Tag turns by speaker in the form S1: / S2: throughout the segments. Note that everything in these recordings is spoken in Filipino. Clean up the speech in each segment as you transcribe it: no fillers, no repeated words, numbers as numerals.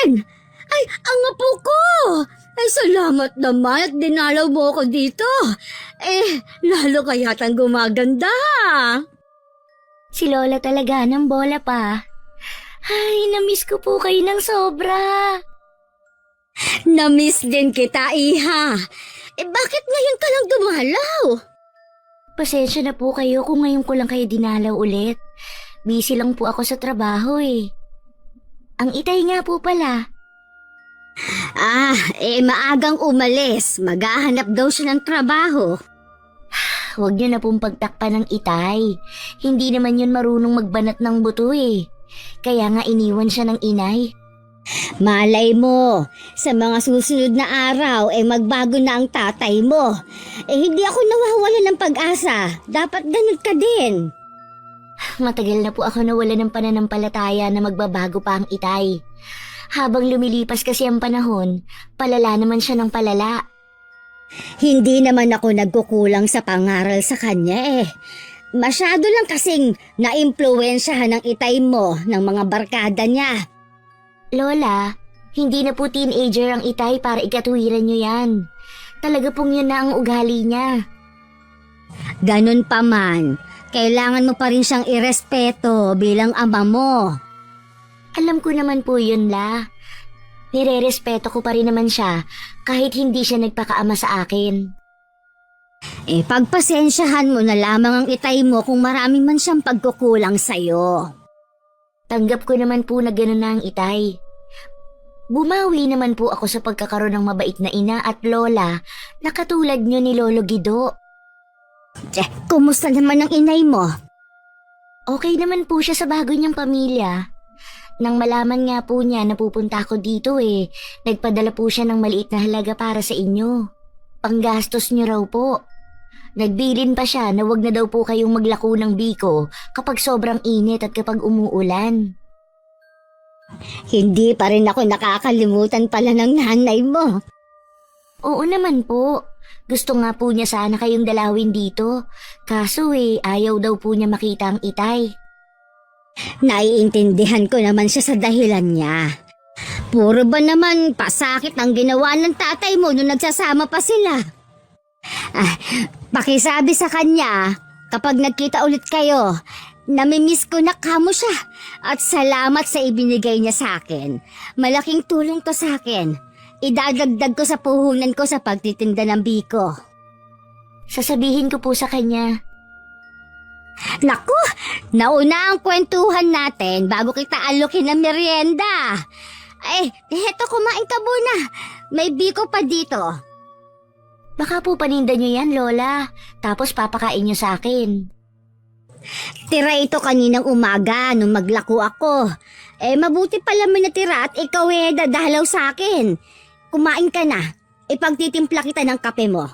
S1: Karen! Ay, ang apo ko! Ay, salamat naman at dinalaw mo ako dito. Lalo ka yatang gumaganda.
S2: Si Lola talaga ng bola pa. Ay, namiss ko po kayo ng sobra.
S1: Namiss din kita, Iha. Bakit ngayon ka lang dumalaw?
S2: Pasensya na po kayo kung ngayon ko lang kayo dinalaw ulit. Busy lang po ako sa trabaho eh. Ang Itay nga po pala.
S1: Maagang umalis. Maghahanap daw siya ng trabaho.
S2: Huwag niyo na pong pagtakpan ng Itay. Hindi naman yun marunong magbanat ng buto eh. Kaya nga iniwan siya ng inay.
S1: Malay mo, sa mga susunod na araw magbago na ang tatay mo. Hindi ako nawawala ng pag-asa. Dapat ganun ka din.
S2: Matagal na po ako nawala ng pananampalataya na magbabago pa ang Itay. Habang lumilipas kasi ang panahon, palala naman siya ng palala.
S1: Hindi naman ako nagkukulang sa pangaral sa kanya Masyado lang kasing naimpluwensyahan ng Itay mo ng mga barkada niya.
S2: Lola, hindi na po teenager ang Itay para ikatuwiran niyo yan. Talaga pong yun na ang ugali niya.
S1: Ganun pa man, kailangan mo pa rin siyang irespeto bilang ama mo.
S2: Alam ko naman po yun, La. Nire-respeto ko pa rin naman siya kahit hindi siya nagpakaama sa akin.
S1: Pagpasensyahan mo na lamang ang Itay mo kung marami man siyang pagkukulang sa'yo.
S2: Tanggap ko naman po na gano'n na ang Itay. Bumawi naman po ako sa pagkakaroon ng mabait na ina at lola na katulad niyo ni Lolo Guido.
S1: Kumusta naman ang inay mo?
S2: Okay naman po siya sa bago niyang pamilya. Nang malaman nga po niya na pupunta ako dito nagpadala po siya ng maliit na halaga para sa inyo. Panggastos niyo raw po. Nagbilin pa siya na wag na daw po kayong maglako ng biko kapag sobrang init at kapag umuulan.
S1: Hindi pa rin ako nakakalimutan pala ng nanay mo.
S2: Oo naman po. Gusto nga po niya sana kayong dalawin dito. Kaso ayaw daw po niya makita ang Itay.
S1: Naiintindihan ko naman siya sa dahilan niya. Puro ba naman pasakit ang ginawa ng tatay mo nung nagsasama pa sila? Pakisabi sa kanya, kapag nagkita ulit kayo, namimiss ko na kamo siya at salamat sa ibinigay niya sa akin. Malaking tulong to sa akin. Idadagdag ko sa puhunan ko sa pagtitinda ng biko.
S2: Sasabihin ko po sa kanya.
S1: Naku, nauna ang kwentuhan natin bago kita alukin ng merienda. Heto kumain ka muna. May biko pa dito.
S2: Baka po paninda niyo yan, Lola. Tapos papakain niyo sa akin.
S1: Tira ito kaninang umaga nung maglako ako. Mabuti pala may natira at ikaw dadalaw sa akin. Kumain ka na. Ipagtitimpla kita ng kape mo.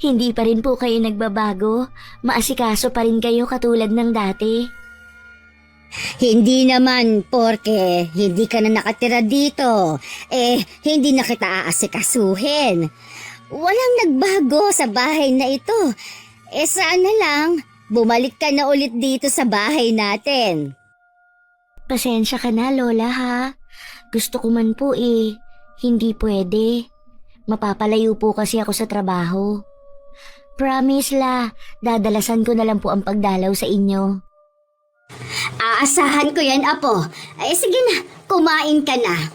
S2: Hindi pa rin po kayo nagbabago. Maasikaso pa rin kayo katulad ng dati.
S1: Hindi naman porke hindi ka na nakatira dito. Hindi na kita aasikasuhin. Walang nagbago sa bahay na ito. Sana lang bumalik ka na ulit dito sa bahay natin.
S2: Pasensya ka na, Lola, ha? Gusto ko man po hindi pwede. Mapapalayo po kasi ako sa trabaho. Promise, La, dadalasan ko na lang po ang pagdalaw sa inyo.
S1: Aasahan ko yan, Apo. Sige na, kumain ka na.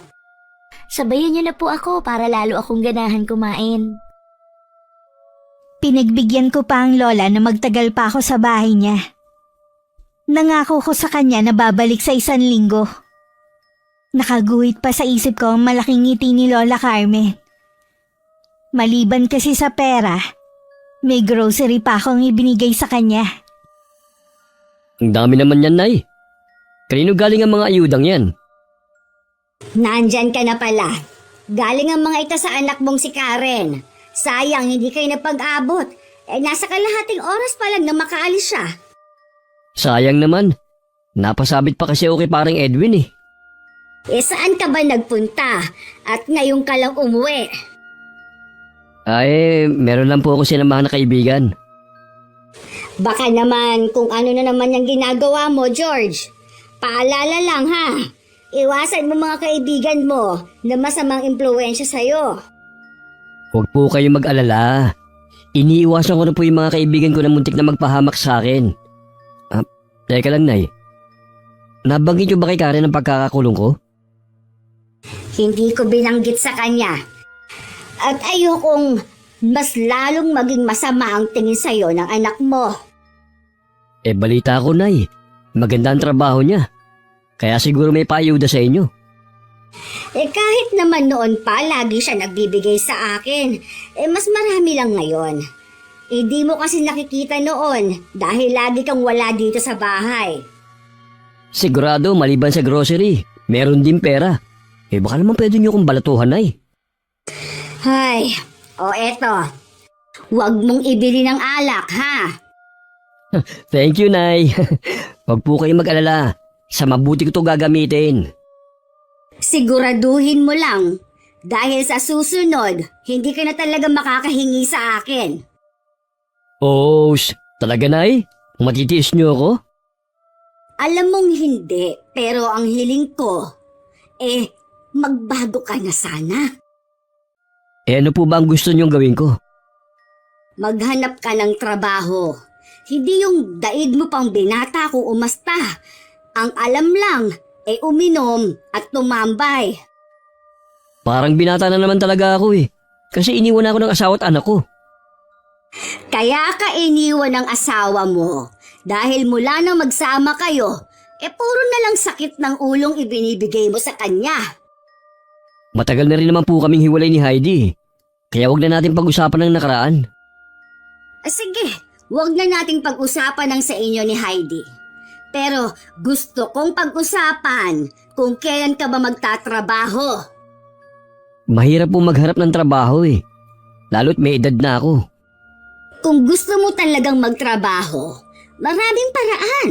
S2: Sabayan niyo na po ako para lalo akong ganahan kumain.
S3: Pinagbigyan ko pa ang lola na magtagal pa ako sa bahay niya. Nangako ko sa kanya na babalik sa 1 linggo. Nakaguhit pa sa isip ko ang malaking ngiti ni Lola Carmen. Maliban kasi sa pera, may grocery pa akong ibinigay sa kanya.
S4: Ang dami naman yan, Nay. Kanino galing ang mga ayudang yan?
S1: Nandyan ka na pala. Galing ang mga ito sa anak mong si Karen. Sayang hindi kayo napag-abot. Nasa kalahating oras pa lang na makaalis siya.
S4: Sayang naman. Napasabit pa kasi ako kay parang Edwin .
S1: Saan ka ba nagpunta? At ngayon ka lang umuwi?
S4: Meron lang po ako sinamahan na kaibigan.
S1: Baka naman kung ano na naman yung ginagawa mo, George. Paalala lang ha. Iwasan mo mga kaibigan mo na masamang impluwensya sa'yo.
S4: Huwag po kayong mag-alala. Iniiwasan ko na po yung mga kaibigan ko na muntik na magpahamak sa akin. Teka lang, Nay. Nabanggit niyo ba kay Karen ang pagkakakulong ko?
S1: Hindi ko binanggit sa kanya. At ayokong mas lalong maging masama ang tingin sa'yo ng anak mo.
S4: Balita ko, Nay. Maganda ang trabaho niya. Kaya siguro may paayuda sa inyo.
S1: Kahit naman noon pa, lagi siya nagbibigay sa akin. Mas marami lang ngayon. Di mo kasi nakikita noon dahil lagi kang wala dito sa bahay.
S4: Sigurado, maliban sa grocery, meron din pera. Baka naman pwede niyo kong balatuhan, Nay.
S1: Ay, eto. Huwag mong ibili ng alak, ha?
S4: Thank you, Nay. Huwag po kayong mag-alala. Sa mabuti ko to gagamitin.
S1: Siguraduhin mo lang. Dahil sa susunod, hindi ka na talaga makakahingi sa akin.
S4: Talaga, Nay? Matitiis niyo ako?
S1: Alam mong hindi, pero ang hiling ko, magbago ka na sana.
S4: Ano po ba ang gusto niyong gawin ko?
S1: Maghanap ka ng trabaho. Hindi yung daig mo pang binata kung umasta. Ang alam lang, uminom at tumambay.
S4: Parang binata na naman talaga ako Kasi iniwan ako ng asawa at anak ko.
S1: Kaya ka iniwan ng asawa mo. Dahil mula nang magsama kayo, puro na lang sakit ng ulong ibinibigay mo sa kanya.
S4: Matagal na rin naman po kaming hiwalay ni Heidi. Kaya wag na natin pag-usapan ng nakaraan.
S1: Sige, wag na nating pag-usapan ng sa inyo ni Heidi. Pero gusto kong pag-usapan kung kailan ka ba magtatrabaho.
S4: Mahirap po magharap ng trabaho Lalo't may edad na ako.
S1: Kung gusto mo talagang magtrabaho, maraming paraan.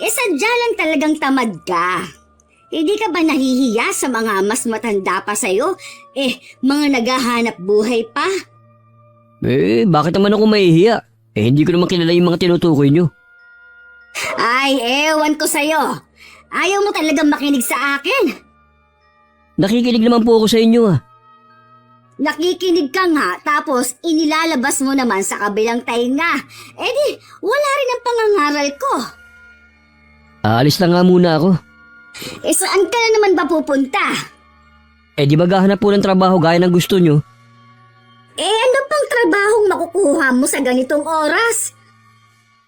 S1: Sadya lang talagang tamad ka. Hindi ka ba nahihiya sa mga mas matanda pa sa'yo? Mga naghahanap buhay pa?
S4: Bakit naman ako mahihiya? Hindi ko naman kilala yung mga tinutukoy nyo.
S1: Ay, ewan ko sa'yo. Ayaw mo talagang makinig sa akin.
S4: Nakikinig naman po ako sa inyo
S1: Nakikinig ka nga, tapos inilalabas mo naman sa kabilang tainga. Di, wala rin ang pangangaral ko.
S4: Aalis na nga muna ako.
S1: Saan ka na naman ba pupunta?
S4: Di maghahanap po ng trabaho gaya ng gusto nyo.
S1: Ano pang trabahong makukuha mo sa ganitong oras?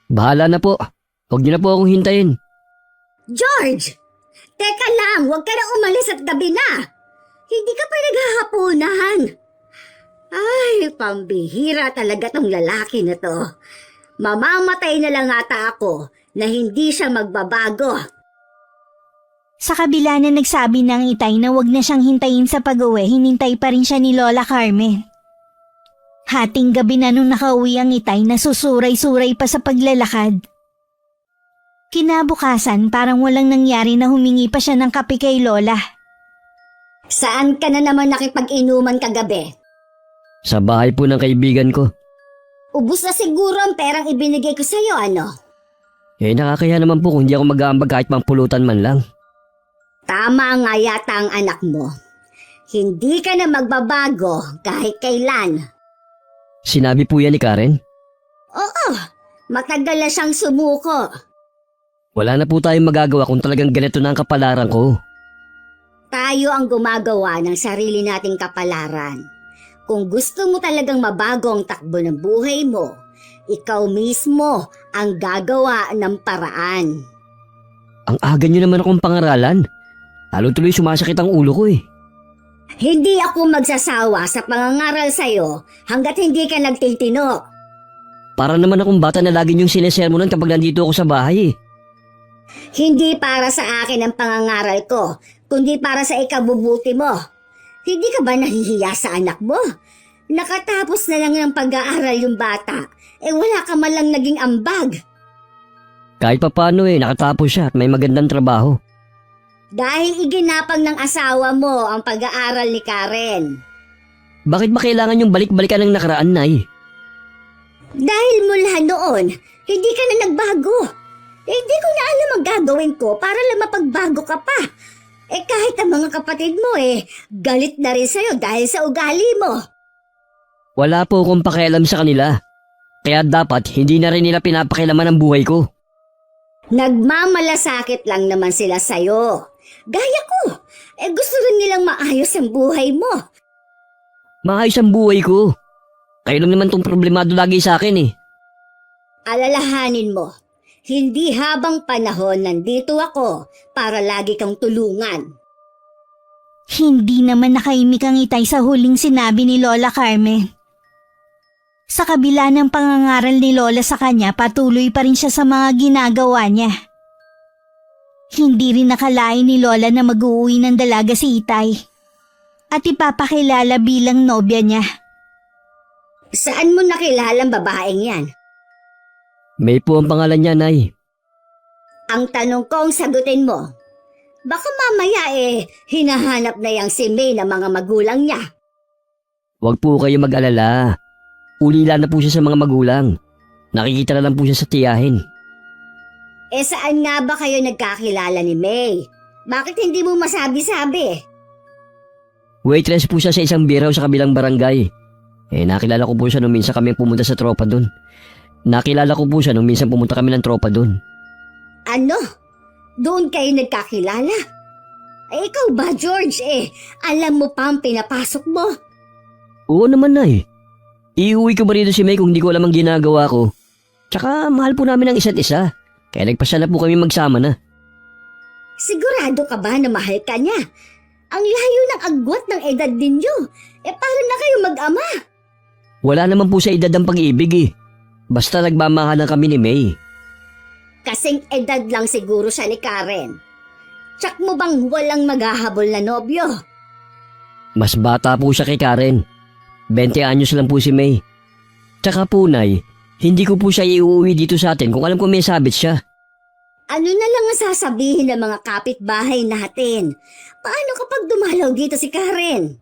S4: Bahala na po. Huwag niyo na po akong hintayin.
S1: George! Teka lang, huwag ka na umalis at gabi na. Hindi ka pa naghahapunan. Ay, pambihira talaga tong lalaki na to. Mamamatay na lang ata ako na hindi siya magbabago.
S3: Sa kabila na nagsabi ng itay na wag na siyang hintayin sa pag-uwi, hinintay pa rin siya ni Lola Carmen. Hating gabi na nung nakauwi ang itay na susuray-suray pa sa paglalakad. Kinabukasan parang walang nangyari na humingi pa siya ng kape kay Lola.
S1: Saan ka na naman nakipag-inuman kagabi?
S4: Sa bahay po ng kaibigan ko.
S1: Ubus na siguro ang perang ibinigay ko sa'yo, ano?
S4: Nakakaya naman po kung hindi ako mag-aambag kahit pang-pulutan man lang.
S1: Tama nga yata ang anak mo. Hindi ka na magbabago kahit kailan.
S4: Sinabi po yan ni Karen?
S1: Oo, matagal na siyang sumuko.
S4: Wala na po tayong magagawa kung talagang ganito na ang kapalaran ko.
S1: Tayo ang gumagawa ng sarili nating kapalaran. Kung gusto mo talagang mabago ang takbo ng buhay mo, ikaw mismo ang gagawa ng paraan.
S4: Ang aga nyo naman akong pangaralan. Lalo tuloy sumasakit ang ulo ko
S1: Hindi ako magsasawa sa pangangaral sa'yo hanggat hindi ka nagtitino.
S4: Para naman akong bata na lagi nyong sinesermonan kapag nandito ako sa bahay
S1: Hindi para sa akin ang pangangaral ko, kundi para sa ikabubuti mo. Hindi ka ba nahihiya sa anak mo? Nakatapos na lang ng pag-aaral yung bata, wala ka man lang naging ambag.
S4: Kahit papano nakatapos siya at may magandang trabaho.
S1: Dahil iginapang ng asawa mo ang pag-aaral ni Karen.
S4: Bakit ba kailangan yung balik-balikan ng nakaraan, Nay?
S1: Dahil mula noon, hindi ka na nagbago. Hindi ko na alam ang gagawin ko para lang mapagbago ka pa. Kahit ang mga kapatid mo galit na rin sa'yo dahil sa ugali mo.
S4: Wala po akong pakialam sa kanila. Kaya dapat hindi na rin nila pinapakilaman ang buhay ko.
S1: Nagmamalasakit lang naman sila sa'yo. Gaya ko, gusto rin nilang maayos ang buhay mo.
S4: Maayos ang buhay ko. Kayo lang naman tong problemado lagi sa akin eh.
S1: Alalahanin mo, hindi habang panahon nandito ako para lagi kang tulungan.
S3: Hindi naman nakaimik ang Itay sa huling sinabi ni Lola Carmen. Sa kabila ng pangangaral ni Lola sa kanya, patuloy pa rin siya sa mga ginagawa niya. Hindi rin nakalain ni Lola na mag-uwi ng dalaga si Itay at ipapakilala bilang nobya niya.
S1: Saan mo nakilalang babaeng yan?
S4: May po ang pangalan niya, Nay.
S1: Ang tanong ko ang sagutin mo. Baka mamaya hinahanap na yang si May ng mga magulang niya.
S4: Huwag po kayo mag-alala. Ulila na po siya sa mga magulang. Nakikita na lang po siya sa tiyahin.
S1: Saan nga ba kayo nagkakilala ni May? Bakit hindi mo masabi-sabi?
S4: Waitress po siya sa isang beer house sa kabilang barangay. Nakilala ko po siya nung minsan kami pumunta sa tropa dun. Nakilala ko po siya nung minsan pumunta kami ng tropa dun.
S1: Ano? Doon kayo nagkakilala? Ikaw ba, George? Alam mo pa ang pinapasok mo?
S4: Oo naman, Nay. Iuwi ko ba rito si May kung hindi ko alam ang ginagawa ko? Tsaka mahal po namin ang isa't isa. Kaya nagpasya na po kami magsama na.
S1: Sigurado ka ba na mahal ka niya? Ang layo ng agwat ng edad ninyo. Paano na kayo mag-ama?
S4: Wala naman po sa edad ang pag-ibig eh. Basta nagmamahalan kami ni May.
S1: Kasing edad lang siguro siya ni Karen. Tsak mo bang walang maghahabol na nobyo?
S4: Mas bata po siya kay Karen. 20 anyos lang po si May. Tsaka po, Nay, hindi ko po siya iuwi dito sa atin kung alam ko may sabit siya.
S1: Ano na lang ang sasabihin ng mga kapitbahay natin? Paano kapag dumalaw dito si Karen?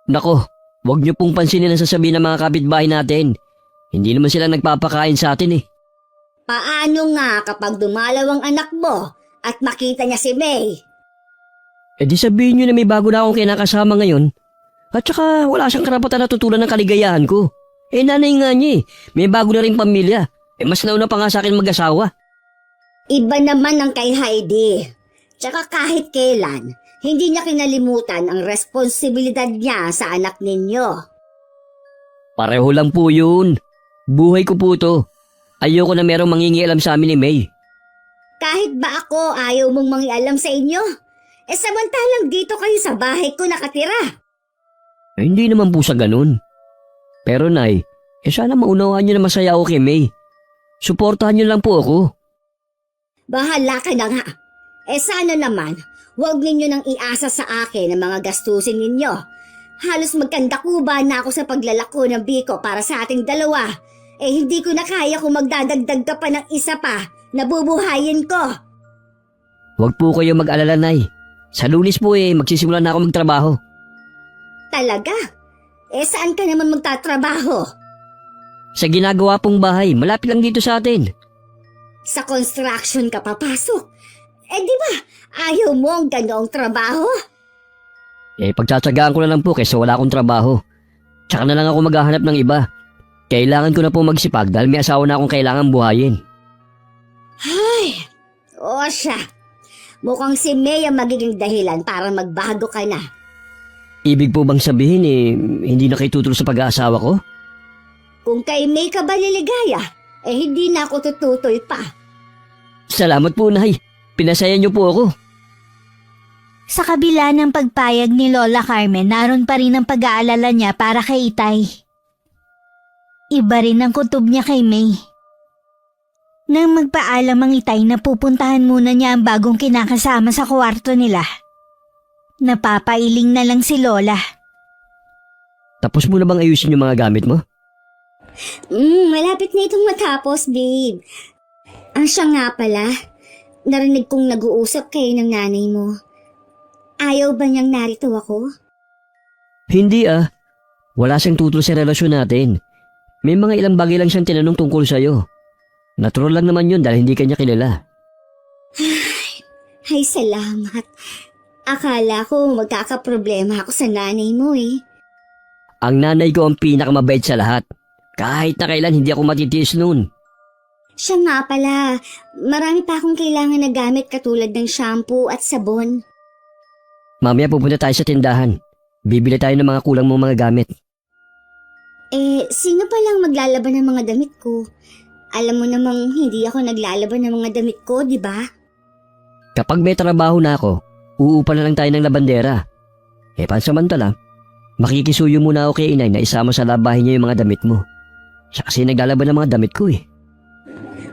S4: Nako, wag niyo pong pansinin ang sasabihin ng mga kapitbahay natin. Hindi naman sila nagpapakain sa atin eh.
S1: Paano nga kapag dumalaw ang anak mo at makita niya si May?
S4: Di sabihin niyo na may bago na akong kinakasama ngayon. At saka wala siyang karapatan na tutulan ng kaligayahan ko. Nanay nga niya may bago na rin pamilya. Mas nauna pa nga sa akin mag-asawa.
S1: Iba naman ang kay Heidi. Tsaka kahit kailan, hindi niya kinalimutan ang responsibilidad niya sa anak ninyo.
S4: Pareho lang po yun. Buhay ko po to. Ayoko na merong mangingialam sa amin ni May.
S1: Kahit ba ako ayaw mong mangialam sa inyo? Samantalang dito kayo sa bahay ko nakatira.
S4: Hindi naman po sa ganun. Pero Nay, sana maunawaan niyo na masaya ako kay May. Suportahan niyo lang po ako.
S1: Bahala ka na nga. Sana naman, huwag ninyo nang iasa sa akin ang mga gastusin ninyo. Halos magkandakuba na ako sa paglalako ng biko para sa ating dalawa. Hindi ko na kaya kung magdadagdag ka pa ng isa pa na bubuhayin ko.
S4: Huwag po kayo mag-alala, Nay. Sa Lunes po magsisimula na ako magtrabaho.
S1: Talaga? Saan ka naman magtatrabaho?
S4: Sa ginagawa pong bahay, malapit lang dito sa atin.
S1: Sa construction ka papasok. Di ba, ayaw mo ang ganoong trabaho?
S4: Pagtsatsagaan ko na lang po kaysa wala akong trabaho. Tsaka na lang ako maghahanap ng iba. Kailangan ko na po magsipag dahil may asawa na akong kailangan buhayin.
S1: Ay, o siya. Mukhang si May ang magiging dahilan para magbago ka na.
S4: Ibig po bang sabihin hindi na kayo tutuloy sa pag-aasawa ko?
S1: Kung kay May ka ba niligaya, hindi na ako tututoy pa.
S4: Salamat po, Nay. Pinasaya niyo po ako.
S3: Sa kabila ng pagpayag ni Lola Carmen, naroon pa rin ang pag-aalala niya para kay Itay. Iba rin ang kutob niya kay May. Nang magpaalam ang Itay na pupuntahan muna niya ang bagong kinakasama sa kwarto nila, napapailing na lang si Lola.
S4: Tapos mo na bang ayusin yung mga gamit mo?
S1: Malapit na itong matapos, babe. Siya nga pala, narinig kong nag-uusap kayo ng nanay mo. Ayaw ba niyang narito ako?
S4: Hindi Wala siyang tutol sa relasyon natin. May mga ilang bagay lang siyang tinanong tungkol sa'yo. Natural lang naman yun dahil hindi kanya kilala.
S1: Ay, salamat. Akala ko magkakaproblema ako sa nanay mo eh.
S4: Ang nanay ko ang pinakamabait sa lahat. Kahit na kailan hindi ako matitiis noon.
S1: Siya nga pala, marami pa akong kailangan na gamit katulad ng shampoo at sabon.
S4: Mamaya pupunta tayo sa tindahan. Bibili tayo ng mga kulang mong mga gamit.
S1: Sino palang maglalaban ng mga damit ko? Alam mo namang hindi ako naglalaban ng mga damit ko, di ba?
S4: Kapag may trabaho na ako, uupa na lang tayo ng labandera. Pansamantala, makikisuyo muna ako kay inay na isama sa labahin niya yung mga damit mo. Siya kasi naglalaban ng mga damit ko eh.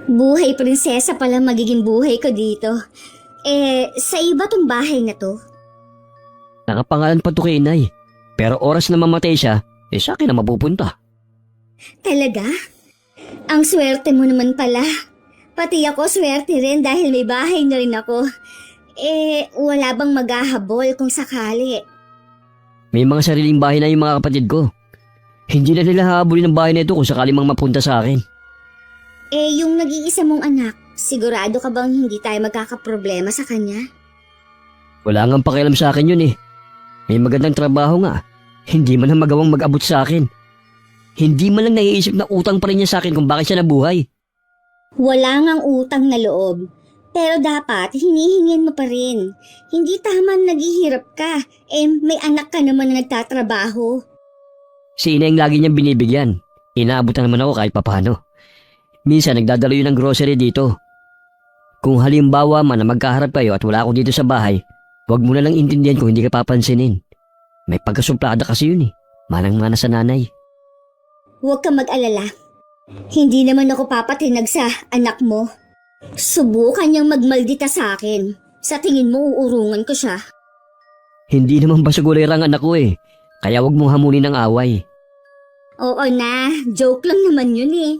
S1: Buhay prinsesa pala magiging buhay ko dito. Sa iba tong bahay na to?
S4: Nakapangalan pa to kay inay. Pero oras na mamatay siya, sa akin na mapupunta.
S1: Talaga? Ang swerte mo naman pala. Pati ako swerte rin dahil may bahay na rin ako. Wala bang maghahabol kung sakali?
S4: May mga sariling bahay na yung mga kapatid ko. Hindi na nila hahabulin ng bahay na ito kung sakali mang mapunta sa akin.
S1: Yung nag-iisa mong anak, sigurado ka bang hindi tayo magkakaproblema sa kanya?
S4: Wala nga pakialam sa akin yun eh. May magandang trabaho nga. Hindi man lang magawang mag-abot sa akin. Hindi man lang naiisip na utang pa rin niya sa akin kung bakit siya nabuhay.
S1: Wala ngang utang na loob. Pero dapat hinihingin mo pa rin. Hindi tama na naghihirap ka. May anak ka naman na nagtatrabaho.
S4: Si ina yung lagi niyang binibigyan. Inaabutan naman ako kahit papano. Minsan nagdadalo yun ng grocery dito. Kung halimbawa man na magkaharap kayo at wala ako dito sa bahay, huwag mo na lang intindihan kung hindi ka papansinin. May pagkasumplada kasi yun eh. Manang-mana sa nanay.
S1: Huwag ka mag-alala. Hindi naman ako papatinag sa anak mo. Subukan niyang magmaldita sa akin. Sa tingin mo uurungan ko siya.
S4: Hindi naman basagulera ang anak ko eh. Kaya huwag mong hamunin ng away.
S1: Oo na, joke lang naman yun eh.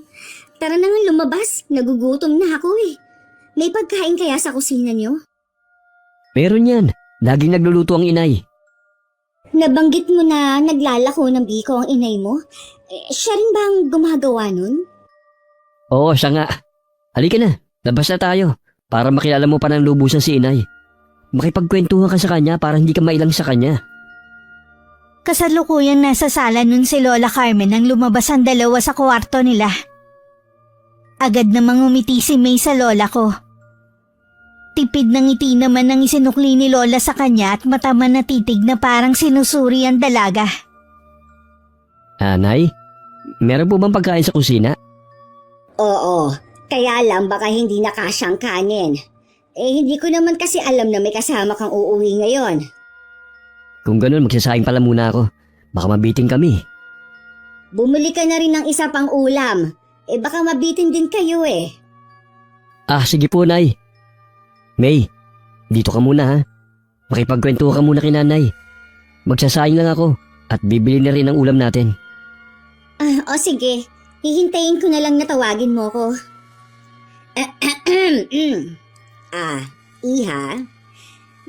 S1: Tara na nga lumabas, nagugutom na ako eh. May pagkain kaya sa kusina niyo?
S4: Meron yan. Laging nagluluto ang inay.
S1: Nabanggit mo na naglalako ng biko ang inay mo? Siya rin ba ang gumagawa nun?
S4: Oo, siya nga. Halika na, labas na tayo. Para makilala mo pa ng lubusan si inay. Makipagkwentuhan ka sa kanya para hindi ka mailang sa kanya.
S3: Kasalukuyang nasa sala nun si Lola Carmen nang lumabas ang dalawa sa kwarto nila. Agad namang umiti si May sa lola ko. Tipid ng ngiti naman ang isinukli ni Lola sa kanya at mataman na titig na parang sinusuri ang dalaga.
S4: Nay, meron po bang pagkain sa kusina?
S1: Oo, kaya lang baka hindi nakasyang kanin. Hindi ko naman kasi alam na may kasama kang uuwi ngayon.
S4: Kung ganun, magsasaing pala muna ako. Baka mabiting kami.
S1: Bumili ka na rin ng isa pang ulam. Baka mabitin din kayo eh.
S4: Sige po, Nay. May, dito ka muna ha. Makipagkwento ka muna kay nanay. Magsasaing lang ako at bibili na rin ang ulam natin.
S1: O sige, hihintayin ko na lang na tawagin mo ko. Iha,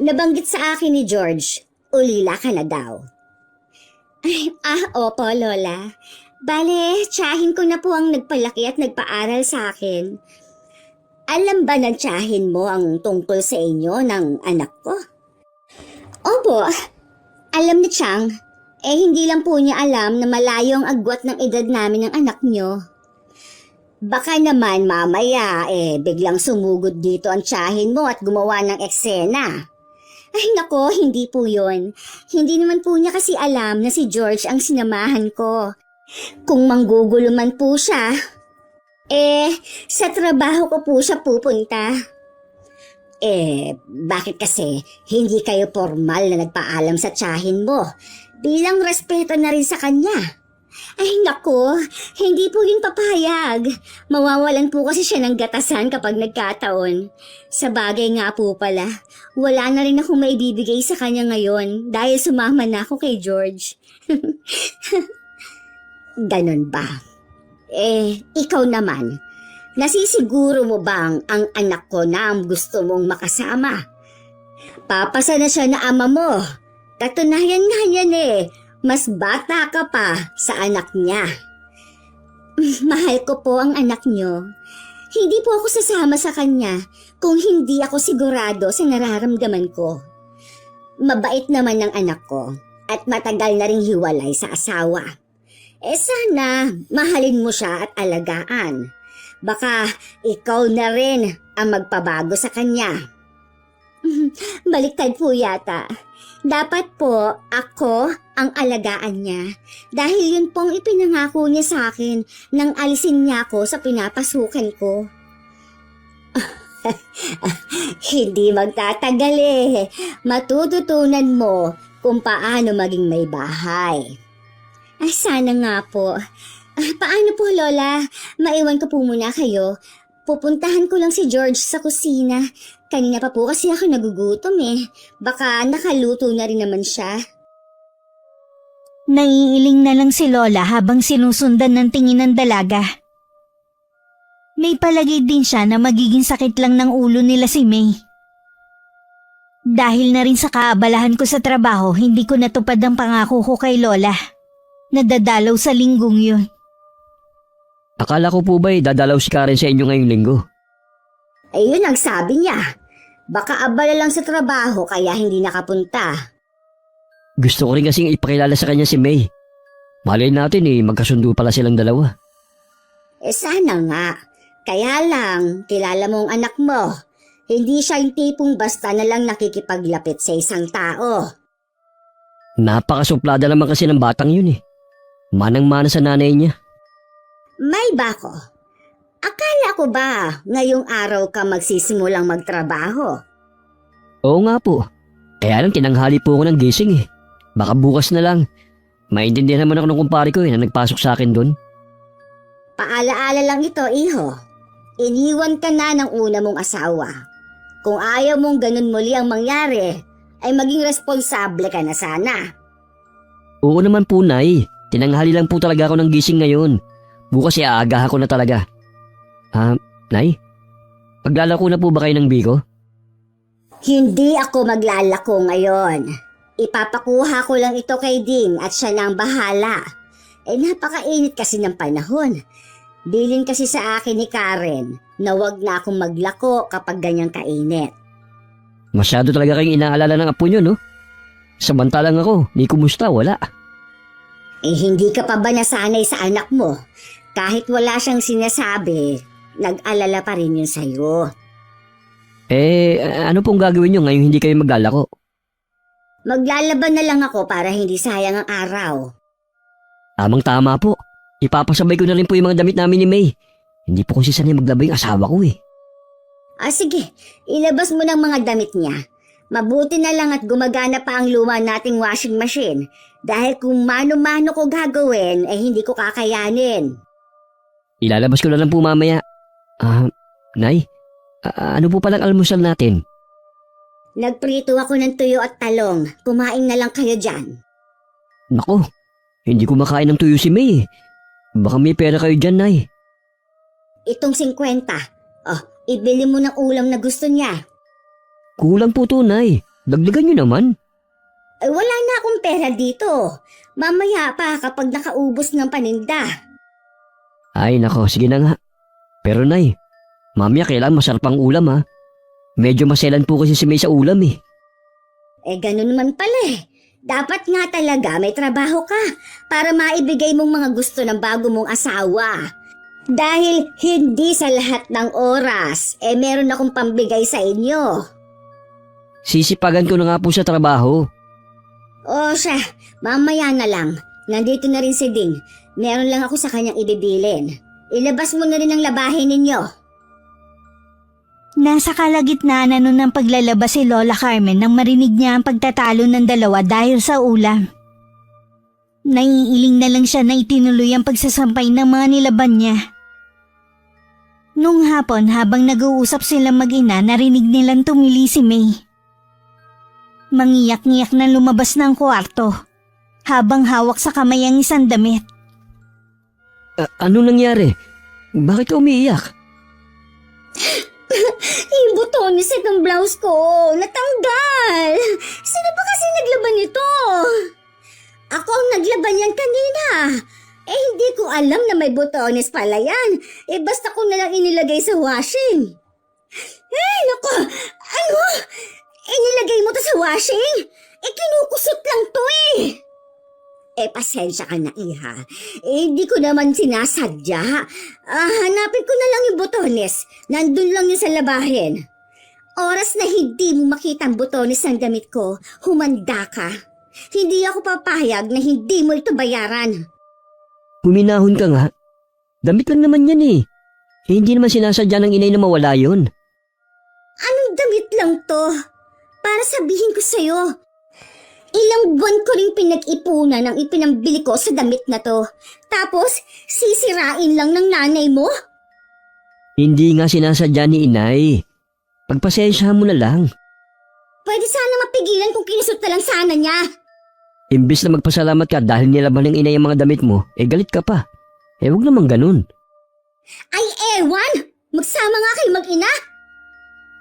S1: nabanggit sa akin ni George, ulila ka na daw. Opo, Lola. Bale, tiyahin ko na po ang nagpalaki at nagpaaral sa akin. Alam ba ng tiyahin mo ang tungkol sa inyo ng anak ko? Opo, alam ni Chang. Hindi lang po niya alam na malayo ang agwat ng edad namin ng anak niyo. Baka naman mamaya biglang sumugod dito ang tiyahin mo at gumawa ng eksena. Ay nako, hindi po yun. Hindi naman po niya kasi alam na si George ang sinamahan ko. Kung manggugulo man po siya, sa trabaho ko po siya pupunta. Bakit kasi hindi kayo formal na nagpaalam sa tiyahin mo bilang respeto na rin sa kanya? Ay nako, hindi po yun papayag. Mawawalan po kasi siya ng gatasan kapag nagkataon. Sa bagay nga po pala, wala na rin akong maibibigay sa kanya ngayon dahil sumama na ako kay George. Ganon ba? Ikaw naman, nasisiguro mo bang ang anak ko na ang gusto mong makasama? Papasa na siya na ama mo. Katunayan nga yan mas bata ka pa sa anak niya. Mahal ko po ang anak niyo. Hindi po ako sasama sa kanya kung hindi ako sigurado sa nararamdaman ko. Mabait naman ng anak ko at matagal na ring hiwalay sa asawa. Sana mahalin mo siya at alagaan. Baka ikaw na rin ang magpabago sa kanya. Baliktad po yata. Dapat po ako ang alagaan niya dahil yun pong ipinangako niya sa akin nang alisin niya ako sa pinapasukan ko. Hindi magtatagal eh. Matututunan mo kung paano maging may bahay. Ay, sana nga po. Paano po, Lola? Maiwan ko po muna kayo. Pupuntahan ko lang si George sa kusina. Kanina pa po kasi ako nagugutom eh. Baka nakaluto na rin naman siya.
S3: Naiiling na lang si Lola habang sinusundan ng tingin ng dalaga. May palagay din siya na magiging sakit lang ng ulo nila si May. Dahil na rin sa kaabalahan ko sa trabaho, hindi ko natupad ang pangako ko kay Lola. Nadadalaw sa linggong yun.
S4: Akala ko po ba'y dadalaw si Karen sa inyo ngayong linggo?
S1: Ayun ang sabi niya. Baka abala lang sa trabaho kaya hindi nakapunta.
S4: Gusto ko rin kasing ipakilala sa kanya si May. Malay natin magkasundo pala silang dalawa.
S1: Sana nga. Kaya lang, kilala mo ang anak mo. Hindi siya yung tipong basta na lang nakikipaglapit sa isang tao.
S4: Napakasuplada naman kasi ng batang yun eh. Manang-mana sa nanay niya.
S1: May bako. Akala ko ba ngayong araw ka magsisimulang magtrabaho?
S4: Oo nga po. Kaya lang tinanghali po ako ng gising eh. Baka bukas na lang. Maintindihan naman ako ng kumpare ko na nagpasok sa akin doon.
S1: Paalaala lang ito, iho. Iniwan ka na ng una mong asawa. Kung ayaw mong ganun muli ang mangyari, ay maging responsable ka na sana.
S4: Oo naman po, Nay. Tinanghali lang po talaga ako ng gising ngayon. Bukas iaagahan ko na talaga. Nay? Paglalako na po ba kayo ng biko?
S1: Hindi ako maglalako ngayon. Ipapakuha ko lang ito kay Ding at siya na ang bahala. Napakainit kasi ng panahon. Bilin kasi sa akin ni Karen na wag na akong maglako kapag ganyang kainit.
S4: Masyado talaga kayong inaalala ng apo nyo, no? Samantalang ako, ni kumusta, wala.
S1: Hindi ka pa ba nasanay sa anak mo? Kahit wala siyang sinasabi, nag-alala pa rin yun sa'yo.
S4: Ano pong gagawin nyo ngayong hindi kayo maglalako?
S1: Maglalaban na lang ako para hindi sayang ang araw.
S4: Tamang-tama po. Ipapasabay ko na rin po yung mga damit namin ni May. Hindi po kasi sanay maglaba yung asawa ko eh.
S1: Sige, ilabas mo ng mga damit niya. Mabuti na lang at gumagana pa ang luma nating washing machine. Dahil kung mano-mano ko gagawin, hindi ko kakayanin.
S4: Ilalabas ko na lang po mamaya. Nay, ano po palang almusal natin?
S1: Nagprito ako ng tuyo at talong. Kumain na lang kayo dyan.
S4: Nako, hindi ko makain ng tuyo si May eh. Baka may pera kayo dyan, Nay.
S1: Itong 50. Ibili mo ng ulam na gusto niya.
S4: Kulang po to, Nay. Dagdagan nyo naman.
S1: Wala na akong pera dito. Mamaya pa kapag nakaubos ng paninda.
S4: Ay, nako, sige na nga. Pero, Nay, mamaya kailangan masarap ang ulam ha. Medyo maselan po kasi si May sa ulam eh.
S1: Ganun naman pala eh. Dapat nga talaga may trabaho ka para maibigay mong mga gusto ng bago mong asawa. Dahil hindi sa lahat ng oras, meron akong pambigay sa inyo.
S4: Sisipagan ko na nga po sa trabaho.
S1: Siya, mamaya na lang. Nandito na rin si Ding. Meron lang ako sa kanyang ibibilin. Ilabas mo na rin ang labahin ninyo.
S3: Nasa kalagitnaan na nun ng paglalabas si Lola Carmen nang marinig niya ang pagtatalo ng dalawa dahil sa ulam. Naiiling na lang siya na itinuloy ang pagsasampay ng mga nilaban niya. Nung hapon habang nag-uusap silang mag-ina, narinig nilang tumili si May. Mangiyak-ngiyak na lumabas ng kwarto habang hawak sa kamay ang isang damit.
S4: Ano nangyari? Bakit ka umiiyak?
S1: Yung butones ng blouse ko, natanggal. Sino ba kasi naglaban nito? Ako ang naglaban yan kanina. Hindi ko alam na may butones pala yan. Basta ko na lang inilagay sa washing. Naku! Ano? Inilagay mo to sa washing? Kinukusot lang to eh. Pasensya ka na, Iha. Hindi ko naman sinasadya. Hanapin ko na lang yung botones. Nandun lang yun sa labahin. Oras na hindi mo makita ang botones ng damit ko, humanda ka. Hindi ako papayag na hindi mo ito bayaran.
S4: Huminahon ka nga. Damit lang naman yan eh. Hindi naman sinasadya ng inay na mawala yun.
S1: Anong damit lang to? Para sabihin ko sa'yo. Ilang buwan ko rin pinag-ipunan ang ipinambili ko sa damit na to. Tapos, sisirain lang ng nanay mo?
S4: Hindi nga sinasadya ni inay. Pagpasensyahan mo na lang.
S1: Pwede sana mapigilan kung kinusot na lang sana niya.
S4: Imbis na magpasalamat ka dahil nilaban ng inay ang mga damit mo, galit ka pa. Huwag naman ganun.
S1: Ay ewan! Magsama nga kayo mag-ina!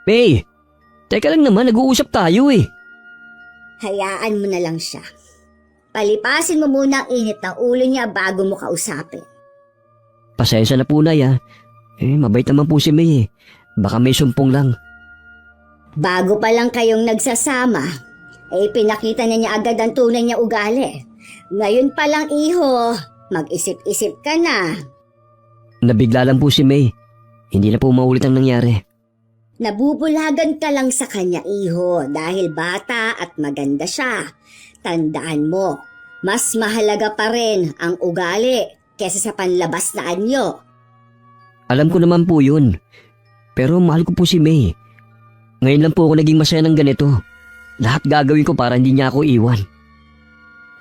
S4: May, teka lang naman, nag-uusap tayo eh.
S1: Hayaan mo na lang siya. Palipasin mo muna ang init ng ulo niya bago mo kausapin.
S4: Pasensya na po, Nay ah. Mabait naman po si May eh. Baka may sumpong lang.
S1: Bago pa lang kayong nagsasama, pinakita na niya agad ang tunay niya ugali. Ngayon pa lang, iho, mag-isip-isip ka na.
S4: Nabigla lang po si May. Hindi na po maulit ang nangyari.
S1: Nabubulagan ka lang sa kanya, iho, dahil bata at maganda siya. Tandaan mo, mas mahalaga pa rin ang ugali kesa sa panlabas na anyo.
S4: Alam ko naman po yun. Pero mahal ko po si May. Ngayon lang po ako naging masaya ng ganito. Lahat gagawin ko para hindi niya ako iwan.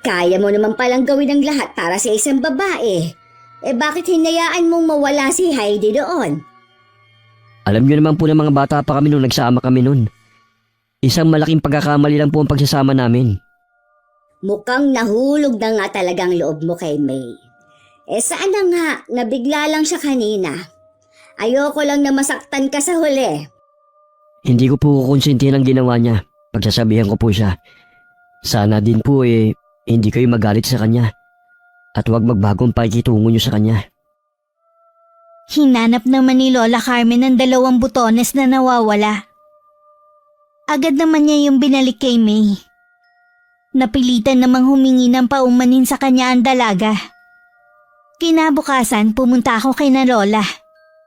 S1: Kaya mo naman palang gawin ang lahat para sa isang babae. Bakit hinayaan mong mawala si Heidi doon?
S4: Alam niyo naman po ng mga bata pa kami nung nagsama kami nun. Isang malaking pagkakamali lang po ang pagsasama namin.
S1: Mukhang nahulog na nga talagang loob mo kay May. Sana nga, nabigla lang siya kanina. Ayoko lang na masaktan ka sa huli.
S4: Hindi ko po kukonsintihan ang ginawa niya. Pagsasabihan ko po siya. Sana din po hindi kayo magalit sa kanya. At huwag magbagong pakikitungo niyo sa kanya.
S3: Hinanap naman ni Lola Carmen ang 2 butones na nawawala. Agad naman niya yung binalik kay May. Napilitan namang humingi ng paumanin sa kanya ang dalaga. Kinabukasan, pumunta ako kay na Lola.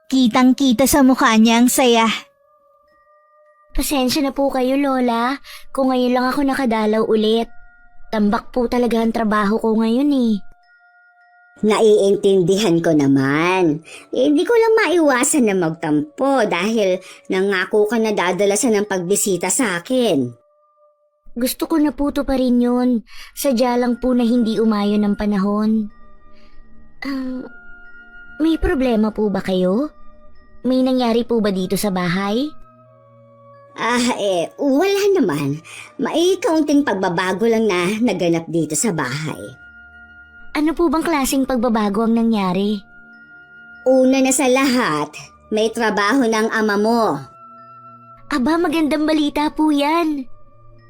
S3: Kitang-kita sa mukha niya ang saya.
S2: Pasensya na po kayo, Lola, kung ngayon lang ako nakadalaw ulit. Tambak po talaga ang trabaho ko ngayon eh.
S1: Naiintindihan ko naman. Hindi ko lang maiwasan na magtampo dahil nangako ka na dadalasan ng pagbisita sa akin.
S2: Gusto ko na po to pa rin yun. Sadya lang po na hindi umayon ng panahon. May problema po ba kayo? May nangyari po ba dito sa bahay?
S1: Wala naman. May kaunting pagbabago lang na naganap dito sa bahay.
S2: Ano po bang klaseng pagbabago ang nangyari?
S1: Una na sa lahat, may trabaho ng ama mo.
S2: Aba, magandang balita po yan.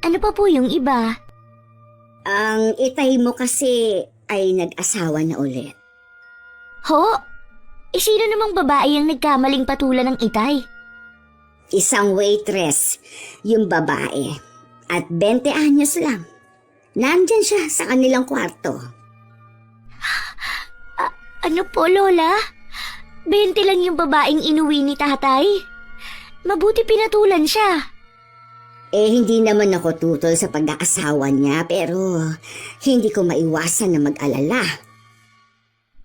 S2: Ano pa po yung iba?
S1: Ang itay mo kasi ay nag-asawa na ulit.
S2: Ho? Sino namang babae ang nagkamaling patulan ng itay?
S1: Isang waitress, yung babae. At 20 anyos lang. Nandyan siya sa kanilang kwarto.
S2: Ano po, Lola? 20 lang yung babaeng inuwi ni tatay? Mabuti pinatulan siya.
S1: Hindi naman ako tutol sa pag-aasawa niya pero hindi ko maiwasan na mag-alala.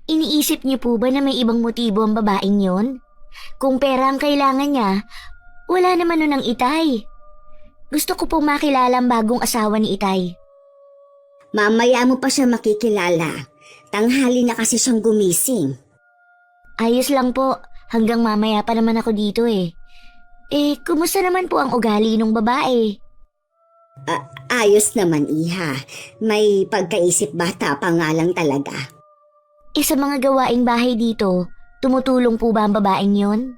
S2: Iniisip niyo po ba na may ibang motibo ang babaeng yon? Kung pera ang kailangan niya, wala naman nun ang itay. Gusto ko pong makilala ang bagong asawa ni itay.
S1: Mamaya mo pa siya makikilala. Tanghali na kasi siyang gumising.
S2: Ayos lang po, hanggang mamaya pa naman ako dito eh. Kumusta naman po ang ugali ng babae?
S1: Ayos naman, Iha. May pagkaisip bata pa nga lang talaga.
S2: Sa mga gawaing bahay dito, tumutulong po ba ang babaeng yon?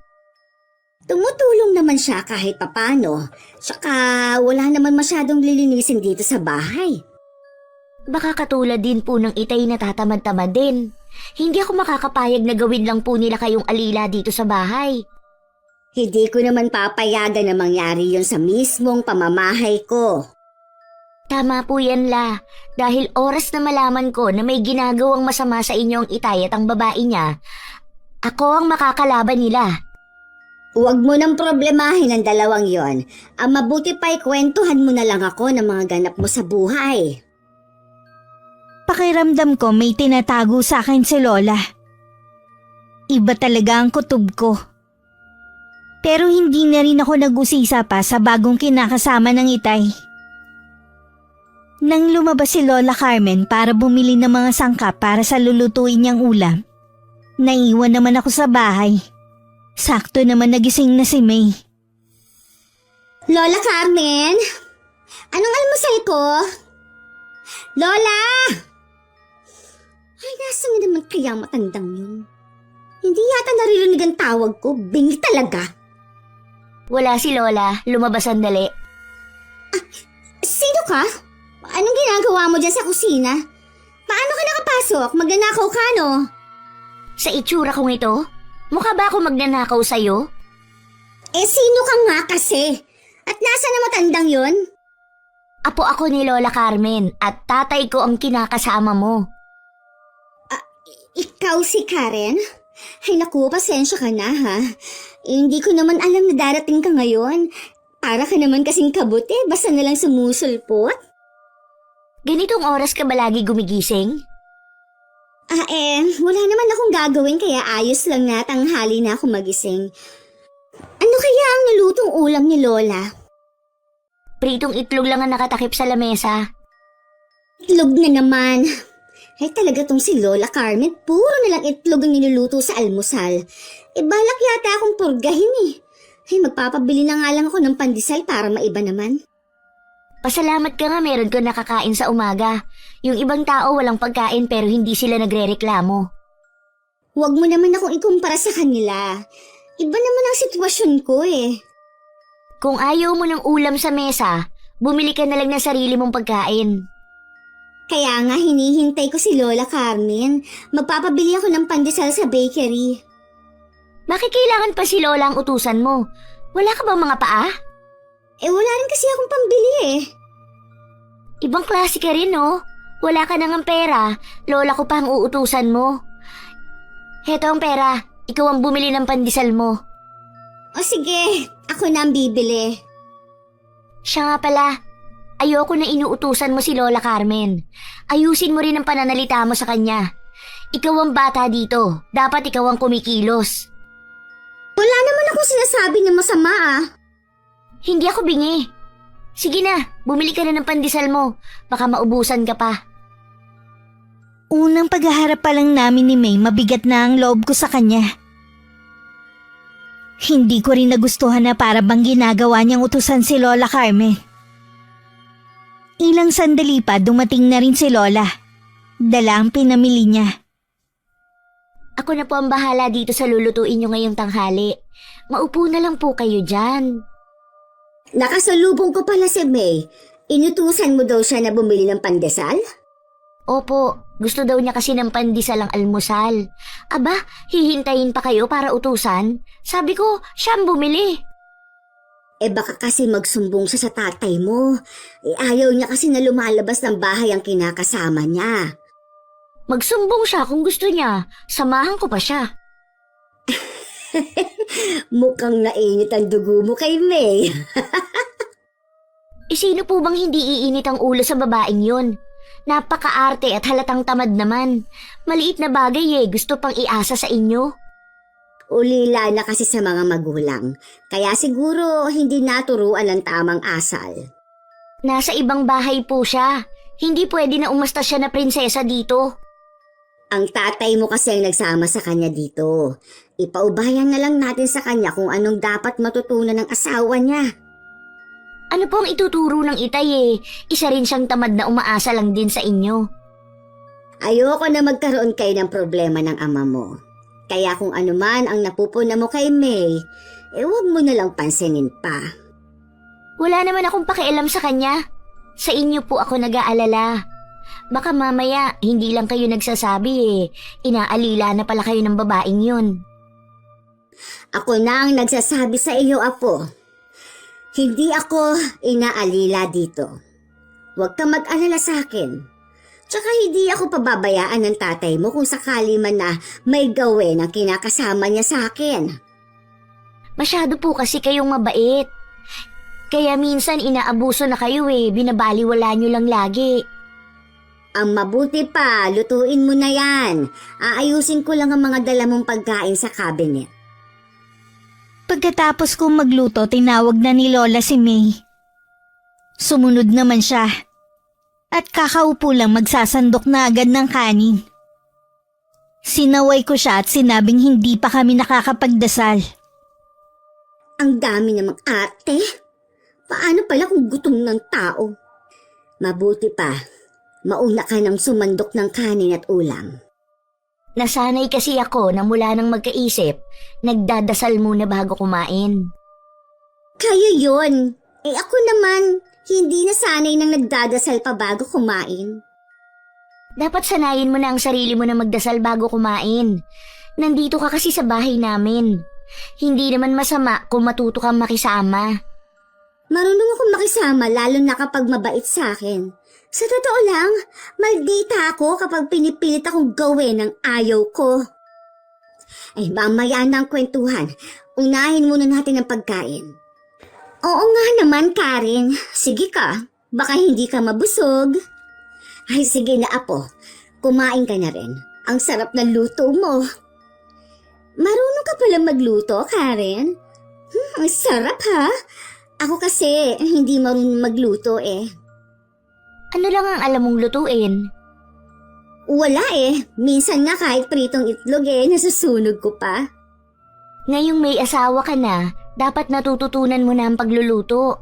S1: Tumutulong naman siya kahit papano. Saka wala naman masyadong lilinisin dito sa bahay.
S2: Baka katulad din po ng itay na tatamad-tamad din. Hindi ako makakapayag na gawin lang po nila kayong alila dito sa bahay.
S1: Hindi ko naman papayagan na mangyari yun sa mismong pamamahay ko.
S2: Tama po yan, La. Dahil oras na malaman ko na may ginagawang masama sa inyo ang Itay at ang babae niya, ako ang makakalaban nila.
S1: Huwag mo nang problemahin ang dalawang yon. Ang mabuti pa'y kwentuhan mo na lang ako ng mga ganap mo sa buhay.
S3: Pakiramdam ko may tinatago sa akin si Lola. Iba talaga ang kutob ko. Pero hindi na rin ako nag-usisa pa sa bagong kinakasama ng Itay. Nang lumabas si Lola Carmen para bumili ng mga sangkap para sa lulutuin niyang ulam, naiwan naman ako sa bahay. Sakto naman nagising na si May.
S1: Lola Carmen? Anong almusal ko? Lola! Ay, nasa nga naman kaya matandang yun? Hindi yata naririnig ang tawag ko. Bingi talaga.
S2: Wala si Lola, lumabas sandali.
S1: Sino ka? Anong ginagawa mo dyan sa kusina? Paano ka nakapasok? Magnanakaw ka, no?
S2: Sa itsura kong ito, mukha ba ako magnanakaw sa'yo?
S1: Sino ka nga kasi? At nasa na matandang yun?
S2: Apo ako ni Lola Carmen at tatay ko ang kinakasama mo.
S1: Ikaw si Karen? Ay naku, pasensya ka na ha. Hindi ko naman alam na darating ka ngayon. Para ka naman kasing kabuti, basta nalang sumusulpot.
S2: Ganitong oras ka ba lagi gumigising?
S1: Wala naman akong gagawin kaya ayos lang na tanghali na ako magising. Ano kaya ang nilutong ulam ni Lola?
S2: Pritong itlog lang ang nakatakip sa lamesa.
S1: Itlog na naman. Ay talaga tong si Lola Carmen, puro nalang itlog ang niluluto sa almusal. Balak yata akong purgahin eh. Ay magpapabili na nga lang ako ng pandesal para maiba naman.
S2: Pasalamat ka nga meron ko nakakain sa umaga. Yung ibang tao walang pagkain pero hindi sila nagrereklamo.
S1: Huwag mo naman akong ikumpara sa kanila. Iba naman ang sitwasyon ko eh.
S2: Kung ayaw mo ng ulam sa mesa, bumili ka na lang ng sarili mong pagkain.
S1: Kaya nga hinihintay ko si Lola Carmen. Magpapabili ako ng pandesal sa bakery.
S2: Bakit kailangan pa si Lola ang utusan mo? Wala ka bang mga paa?
S1: Wala rin kasi akong pambili eh.
S2: Ibang klase ka rin, no? Wala ka nang pera, lola ko pa ang uutusan mo. Heto ang pera, ikaw ang bumili ng pandesal mo.
S1: O sige, ako na ang bibili.
S2: Siya nga pala, ayoko na inuutusan mo si Lola Carmen. Ayusin mo rin ang pananalita mo sa kanya. Ikaw ang bata dito, dapat ikaw ang kumikilos.
S1: Wala naman akong sinasabi na masama ah.
S2: Hindi ako bingi. Sige na, bumili ka na ng pandesal mo. Baka maubusan ka pa.
S3: Unang paghaharap pa lang namin ni May, mabigat na ang loob ko sa kanya. Hindi ko rin nagustuhan na para bang ginagawa niyang utusan si Lola Carmen. Ilang sandali pa dumating na rin si Lola. Dala ang pinamili niya.
S2: Ako na po ang bahala dito sa lulutuin niyo ngayong tanghali. Maupo na lang po kayo dyan.
S1: Nakasalubong ko pala si May. Inutusan mo daw siya na bumili ng pandesal?
S2: Opo, gusto daw niya kasi ng pandesal ang almusal. Aba, hihintayin pa kayo para utusan? Sabi ko, siya ang bumili.
S1: Baka kasi magsumbong siya sa tatay mo. Ayaw niya kasi na lumalabas ng bahay ang kinakasama niya.
S2: Magsumbong siya kung gusto niya. Samahan ko pa siya.
S1: Mukhang nainit ang dugo mo kay May.
S2: Sino po bang hindi iinit ang ulo sa babaeng yun? Napakaarte at halatang tamad naman. Maliit na bagay gusto pang iasa sa inyo.
S1: Ulila na kasi sa mga magulang. Kaya siguro hindi naturuan ng tamang asal.
S2: Nasa ibang bahay po siya. Hindi pwede na umasta siya na prinsesa dito.
S1: Ang tatay mo kasi ang nagsama sa kanya dito. Ipaubayan na lang natin sa kanya kung anong dapat matutunan ng asawa niya.
S2: Ano po ang ituturo ng Itay Isa rin siyang tamad na umaasa lang din sa inyo.
S1: Ayoko na magkaroon kayo ng problema ng ama mo. Kaya kung ano man ang napupuna mo kay May, huwag mo na lang pansinin pa.
S2: Wala naman akong pakialam sa kanya. Sa inyo po ako nag-aalala. Baka mamaya hindi lang kayo nagsasabi inaalila na pala kayo ng babaeng yun.
S1: Ako na ang nagsasabi sa iyo, Apo. Hindi ako inaalila dito. huwag ka mag-alala sa akin. Tsaka hindi ako pababayaan ng tatay mo kung sakali man na may gawin ang kinakasama niya sa akin.
S2: Masyado po kasi kayong mabait. Kaya minsan inaabuso na kayo binabaliwala nyo lang lagi.
S1: Ang mabuti pa, lutuin mo na yan. Aayusin ko lang ang mga dala mong pagkain sa cabinet.
S3: Pagkatapos kong magluto, tinawag na ni Lola si May. Sumunod naman siya. At kakaupo lang magsasandok na agad ng kanin. Sinaway ko siya at sinabing hindi pa kami nakakapagdasal.
S1: Ang dami namang ate. Paano pala kung gutom ng tao? Mabuti pa, mauna ka nang sumandok ng kanin at ulam.
S2: Nasanay kasi ako na mula nang magkaisip, nagdadasal muna bago kumain.
S1: Kayo yun. Ako naman, hindi nasanay nang nagdadasal pa bago kumain.
S2: Dapat sanayin mo na ang sarili mo na magdasal bago kumain. Nandito ka kasi sa bahay namin. Hindi naman masama kung matuto kang makisama.
S1: Marunong akong makisama lalo na kapag mabait sa akin. Sa totoo lang, maldita ako kapag pinipilit akong gawin ang ayaw ko. Ay, mamaya na ang kwentuhan. Unahin muna natin ang pagkain. Oo nga naman, Karen. Sige ka. Baka hindi ka mabusog. Ay, sige na, apo. Kumain ka na rin. Ang sarap ng luto mo. Marunong ka pala magluto, Karen. Ang sarap, ha? Ako kasi hindi marunong magluto
S2: Ano lang ang alam mong lutuin?
S1: Wala Minsan nga kahit pritong itlog nasusunog ko pa.
S2: Ngayong may asawa ka na, dapat natututunan mo na ang pagluluto.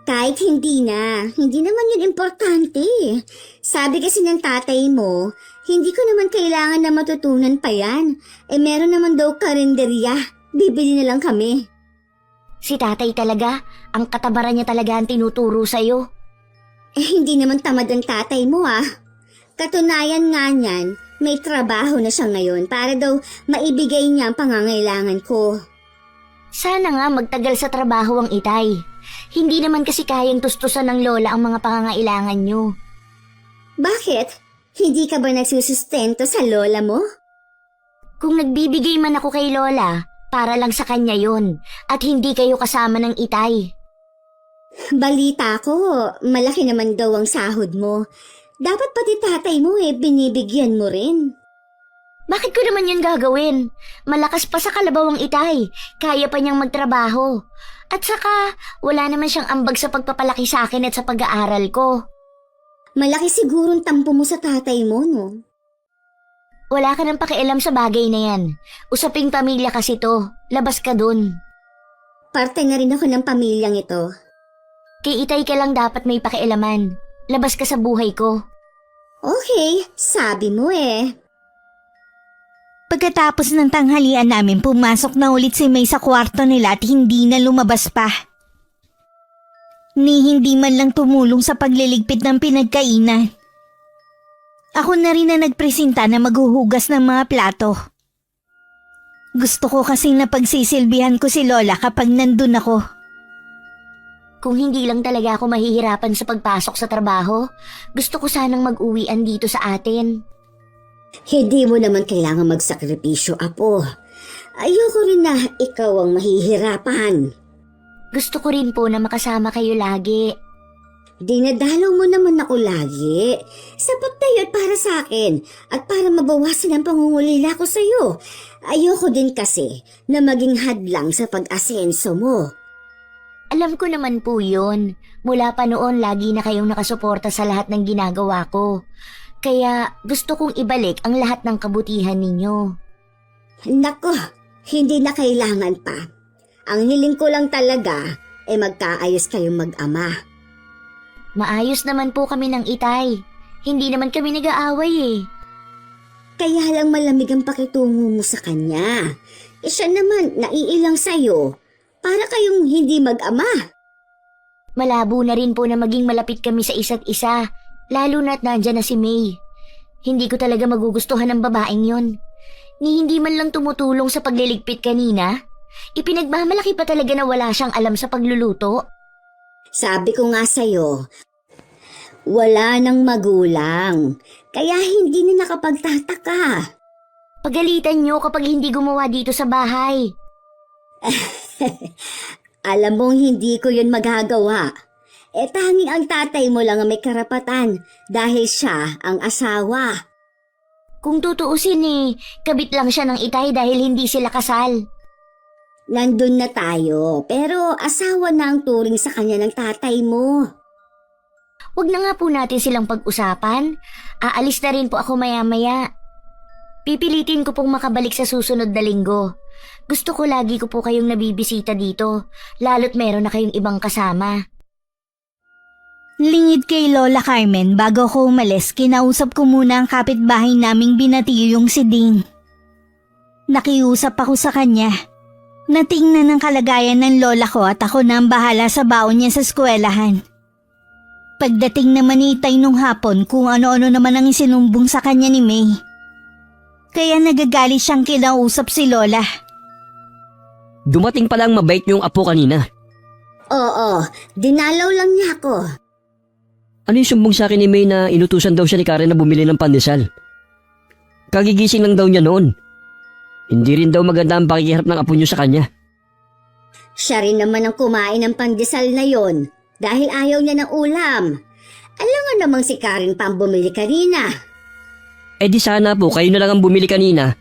S1: Kahit hindi na, hindi naman yun importante. Sabi kasi ng tatay mo, hindi ko naman kailangan na matutunan pa yan. Meron naman daw karinderya, bibili na lang kami.
S2: Si tatay talaga, ang katabaran niya talaga ang tinuturo sa'yo.
S1: Hindi naman tamad ang tatay mo Katunayan nga niyan, may trabaho na siya ngayon para daw maibigay niya ang pangangailangan ko.
S2: Sana nga magtagal sa trabaho ang itay. Hindi naman kasi kayang tustusan ng lola ang mga pangangailangan niyo.
S1: Bakit? Hindi ka ba nagsusustento sa lola mo?
S2: Kung nagbibigay man ako kay lola, para lang sa kanya yon at hindi kayo kasama ng itay.
S1: Balita ko, malaki naman daw ang sahod mo. Dapat pati tatay mo binibigyan mo rin.
S2: Bakit ko naman yun gagawin? Malakas pa sa kalabaw ang itay. Kaya pa niyang magtrabaho. At saka, wala naman siyang ambag sa pagpapalaki sa akin at sa pag-aaral ko.
S1: Malaki sigurong tampo mo sa tatay mo, no?
S2: Wala ka nang pakialam sa bagay na yan. Usaping pamilya kasi to. Labas ka dun.
S1: Parte na rin ako ng pamilyang ito.
S2: Kay itay ka lang dapat may pakialaman. Labas ka sa buhay ko.
S1: Okay, sabi mo
S3: Pagkatapos ng tanghalian namin, pumasok na ulit si May sa kwarto nila at hindi na lumabas pa. Ni hindi man lang tumulong sa pagliligpit ng pinagkainan. Ako na rin na nagpresenta na maghuhugas ng mga plato. Gusto ko kasing napagsisilbihan ko si Lola kapag nandun ako.
S2: Kung hindi lang talaga ako mahihirapan sa pagpasok sa trabaho, gusto ko sanang mag-uwian dito sa atin.
S1: Hindi mo naman kailangan magsakripisyo, apo. Ayoko rin na ikaw ang mahihirapan.
S2: Gusto ko rin po na makasama kayo lagi.
S1: Dinadalaw mo naman ako lagi. Sapat na yun para sa akin at para mabawasan ang pangungulila ko sa'yo. Ayoko din kasi na maging hadlang sa pag-asenso mo.
S2: Alam ko naman po yun. Mula pa noon lagi na kayong nakasuporta sa lahat ng ginagawa ko. Kaya gusto kong ibalik ang lahat ng kabutihan ninyo.
S1: Nako, hindi na kailangan pa. Ang hiling ko lang talaga magkaayos kayong mag-ama.
S2: Maayos naman po kami ng itay. Hindi naman kami nag-aaway
S1: Kaya lang malamig ang pakitungo mo sa kanya. Siya naman naiilang sa'yo para kayong hindi mag-ama.
S2: Malabo na rin po na maging malapit kami sa isa't isa. Lalo na't nandyan na si May. Hindi ko talaga magugustuhan ng babaeng yon. Ni hindi man lang tumutulong sa pagliligpit kanina. Ipinagmamalaki pa talaga na wala siyang alam sa pagluluto.
S1: Sabi ko nga sa'yo, Wala nang magulang, kaya hindi na nakapagtataka.
S2: Pagalitan nyo kapag hindi gumawa dito sa bahay.
S1: Alam mong hindi ko yun magagawa. Tanging ang tatay mo lang ang may karapatan dahil siya ang asawa.
S2: Kung tutuusin kabit lang siya ng itay dahil hindi sila kasal.
S1: Nandun na tayo, pero asawa na ang turing sa kanya ng tatay mo.
S2: Huwag na nga po natin silang pag-usapan. Aalis na rin po ako maya-maya. Pipilitin ko pong makabalik sa susunod na linggo. Gusto ko lagi ko po kayong nabibisita dito, lalo't meron na kayong ibang kasama.
S3: Lingid kay Lola Carmen bago ko umalis, kinausap ko muna ang kapitbahay naming binatiyo yung si Ding. Nakiusap ako sa kanya. Natingnan ang kalagayan ng lola ko at ako na ang bahala sa baon niya sa eskwelahan. Pagdating naman ni Itay nung hapon kung ano-ano naman ang isinumbong sa kanya ni May. Kaya nagagalit siyang kinausap si Lola.
S4: Dumating pa lang mabait yung apo kanina.
S1: Oo, dinalaw lang niya ako.
S4: Ano yung sumbong sa akin ni May na inutusan daw siya ni Karen na bumili ng pandesal? Kagigising lang daw niya noon. Hindi rin daw maganda ang pakikiharap ng apo niyo sa kanya.
S1: Siya rin naman ang kumain ng pandesal na yon dahil ayaw niya ng ulam. Alam nga namang si Karen pa ang bumili kanina.
S4: Di sana po kayo na lang ang bumili kanina.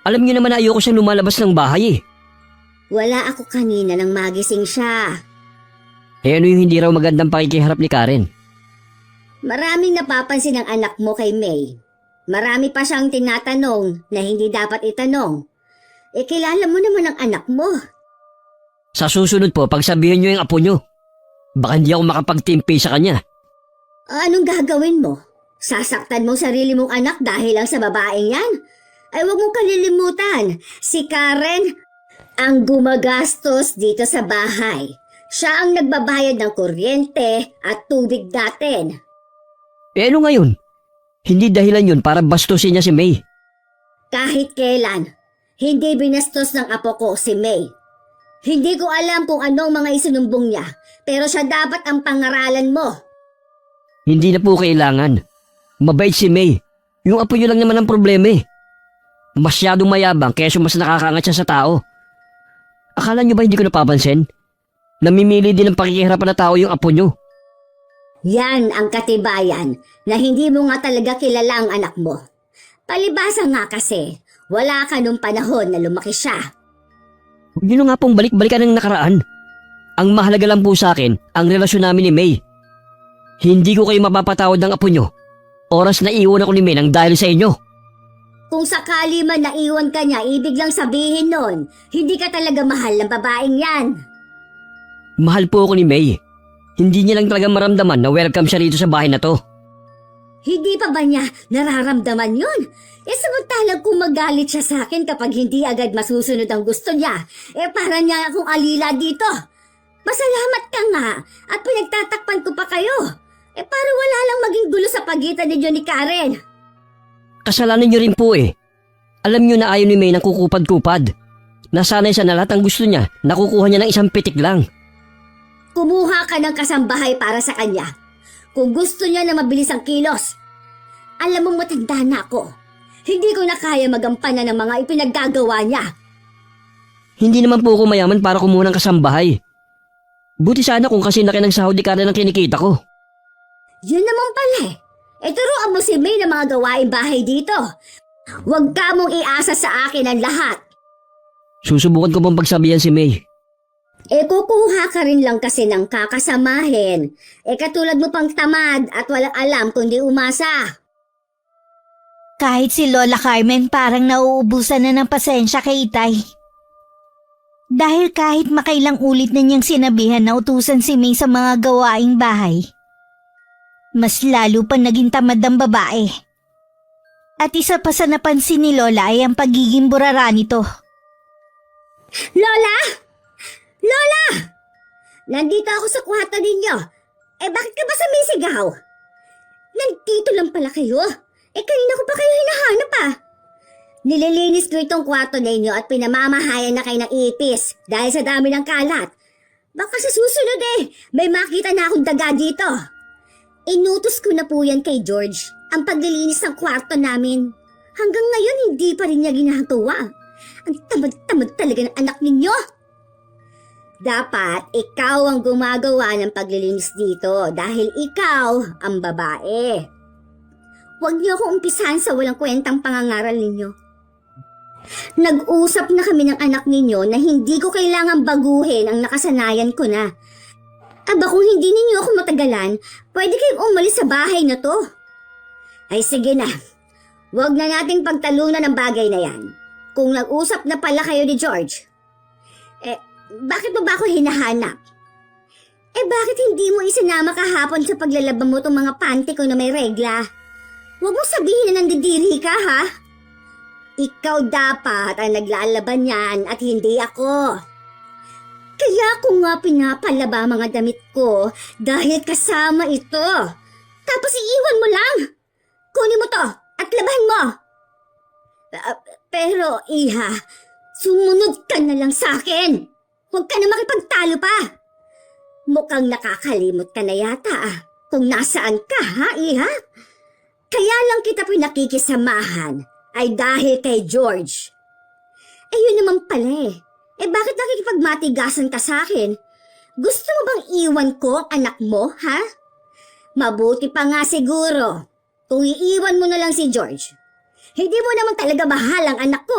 S4: Alam niyo naman na ayoko siyang lumalabas ng bahay eh.
S1: Wala ako kanina nang magising siya.
S4: Ano yung hindi raw magandang pakikiharap ni Karen?
S1: Maraming napapansin ng anak mo kay May. Marami pa siyang tinatanong na hindi dapat itanong. Kilala mo naman ang anak mo.
S4: Sa susunod po, pagsabihin niyo yung apo niyo. Baka hindi ako makapagtimpi sa kanya.
S1: Anong gagawin mo? Sasaktan mo sarili mong anak dahil lang sa babaeng yan? Ay huwag mong kalilimutan, si Karen ang gumagastos dito sa bahay. Siya ang nagbabayad ng kuryente at tubig natin.
S4: Ano ngayon? Hindi dahilan yun para bastusin niya si May.
S1: Kahit kailan, hindi binastos ng apo ko si May. Hindi ko alam kung anong mga isinumbong niya, pero siya dapat ang pangaralan mo.
S4: Hindi na po kailangan. Mabait si May. Yung apo niyo lang naman ang problema eh. Masyadong mayabang kaya mas nakakaangat siya sa tao. Akala niyo ba hindi ko napapansin? Namimili din ng pakikiharapan na tao yung apo niyo.
S1: Yan ang katibayan na hindi mo nga talaga kilala ang anak mo. Palibasa nga kasi, wala ka nung panahon na lumaki siya.
S4: Huwag niyo na nga pong balik-balikan ng nakaraan. Ang mahalaga lang po sa akin, ang relasyon namin ni May. Hindi ko kayo mapapatawad ng apo niyo. Oras na iwan ako ni May nang dahil sa inyo.
S1: Kung sakali man naiwan ka niya, ibig lang sabihin nun, hindi ka talaga mahal ng babaeng yan.
S4: Mahal po ako ni May. Hindi niya lang talaga maramdaman na welcome siya rito sa bahay na to.
S1: Hindi pa ba niya nararamdaman yun? Samantalang kung magalit siya sa akin kapag hindi agad masusunod ang gusto niya, para niya akong alila dito. Masalamat ka nga at pinagtatakpan ko pa kayo. Para wala lang maging gulo sa pagitan ninyo ni Karen.
S4: Kasalanan niyo rin po eh. Alam niyo na ayaw ni May ng kukupad-kupad. Nasanay siya na lahat ng gusto niya, nakukuha niya ng isang pitik lang.
S1: Kumuha ka ng kasambahay para sa kanya. Kung gusto niya na mabilis ang kilos. Alam mo matanda na ako. Hindi ko na kaya magampanan ng mga ipinaggagawa niya.
S4: Hindi naman po ako mayaman para kumuha ng kasambahay. Buti sana kung kasi laki ng sahod ni Karen ang kinikita ko.
S1: Yun naman pala eh. Turuan mo si May ng mga gawaing bahay dito. Huwag ka mong iasa sa akin ang lahat.
S4: Susubukan ko pang pagsabihan si May.
S1: Kukuha ka rin lang kasi ng kakasamahin. Katulad mo pang tamad at walang alam kundi umasa.
S3: Kahit si Lola Carmen parang nauubusan na ng pasensya kay Itay. Dahil kahit makailang ulit na niyang sinabihan na utusan si May sa mga gawaing bahay, mas lalo pa naging tamad ang babae. At isa pa sa napansin ni Lola ay ang pagiging burara nito.
S1: Lola! Lola! Nandito ako sa kwarto ninyo. Bakit ka ba sumisigaw? Nandito lang pala kayo. Kanina ko pa kayo hinahanap Nililinis ko itong kwarto ninyo at pinamamahayan na kayo ng ipis dahil sa dami ng kalat. Baka sa susunod may makita na akong daga dito. Inutos ko na po yan kay George, ang paglilinis ng kwarto namin. Hanggang ngayon hindi pa rin niya ginagawa. Ang tamad-tamad talaga ng anak ninyo. Dapat ikaw ang gumagawa ng paglilinis dito dahil ikaw ang babae. Huwag niyo akong umpisahan sa walang kwentang pangangaral ninyo. Nag-usap na kami ng anak ninyo na hindi ko kailangan baguhin ang nakasanayan ko na. Aba kung hindi ninyo ako matagalan, pwede kayong umalis sa bahay na to. Ay sige na, huwag na nating pagtalunan ng bagay na yan. Kung nag-usap na pala kayo ni George, bakit mo ba ako hinahanap? Bakit hindi mo isinama kahapon sa paglalaba mo tong mga panty ko na may regla? Huwag mo sabihin na nandidiri ka, ha? Ikaw dapat ang naglalaban yan at hindi ako. Kaya ko nga pinapalaba mga damit ko dahil kasama ito. Tapos iiwan mo lang. Kunin mo to at labahan mo. Pero iha, sumunod ka na lang sa akin. Huwag ka na makipagtalo pa. Mukhang nakakalimot ka na yata kung nasaan ka, ha, iha? Kaya lang kita pinakikisamahan ay dahil kay George. Yun naman pala bakit nakikipagmatigasan ka sa akin? Gusto mo bang iwan ko ang anak mo, ha? Mabuti pa nga siguro kung iiwan mo na lang si George. Hindi mo naman talaga mahal ang anak ko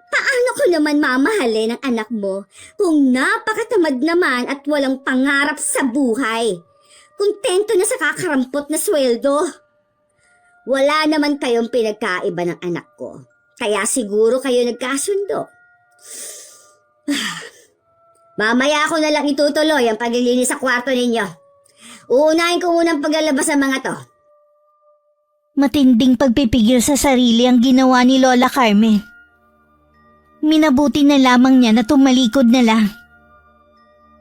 S1: Paano ko naman mamahalin ang anak mo kung napakatamad naman at walang pangarap sa buhay? Kontento na sa kakarampot na sweldo. Wala naman kayong pinagkaiba ng anak ko. Kaya siguro kayo nagkasundo. Mamaya ako na lang itutuloy ang paglilinis sa kwarto ninyo. Uunahin ko munang paglalabas ng mga to.
S3: Matinding pagpipigil sa sarili ang ginawa ni Lola Carmen. Minabuti na lamang niya na tumalikod na lang.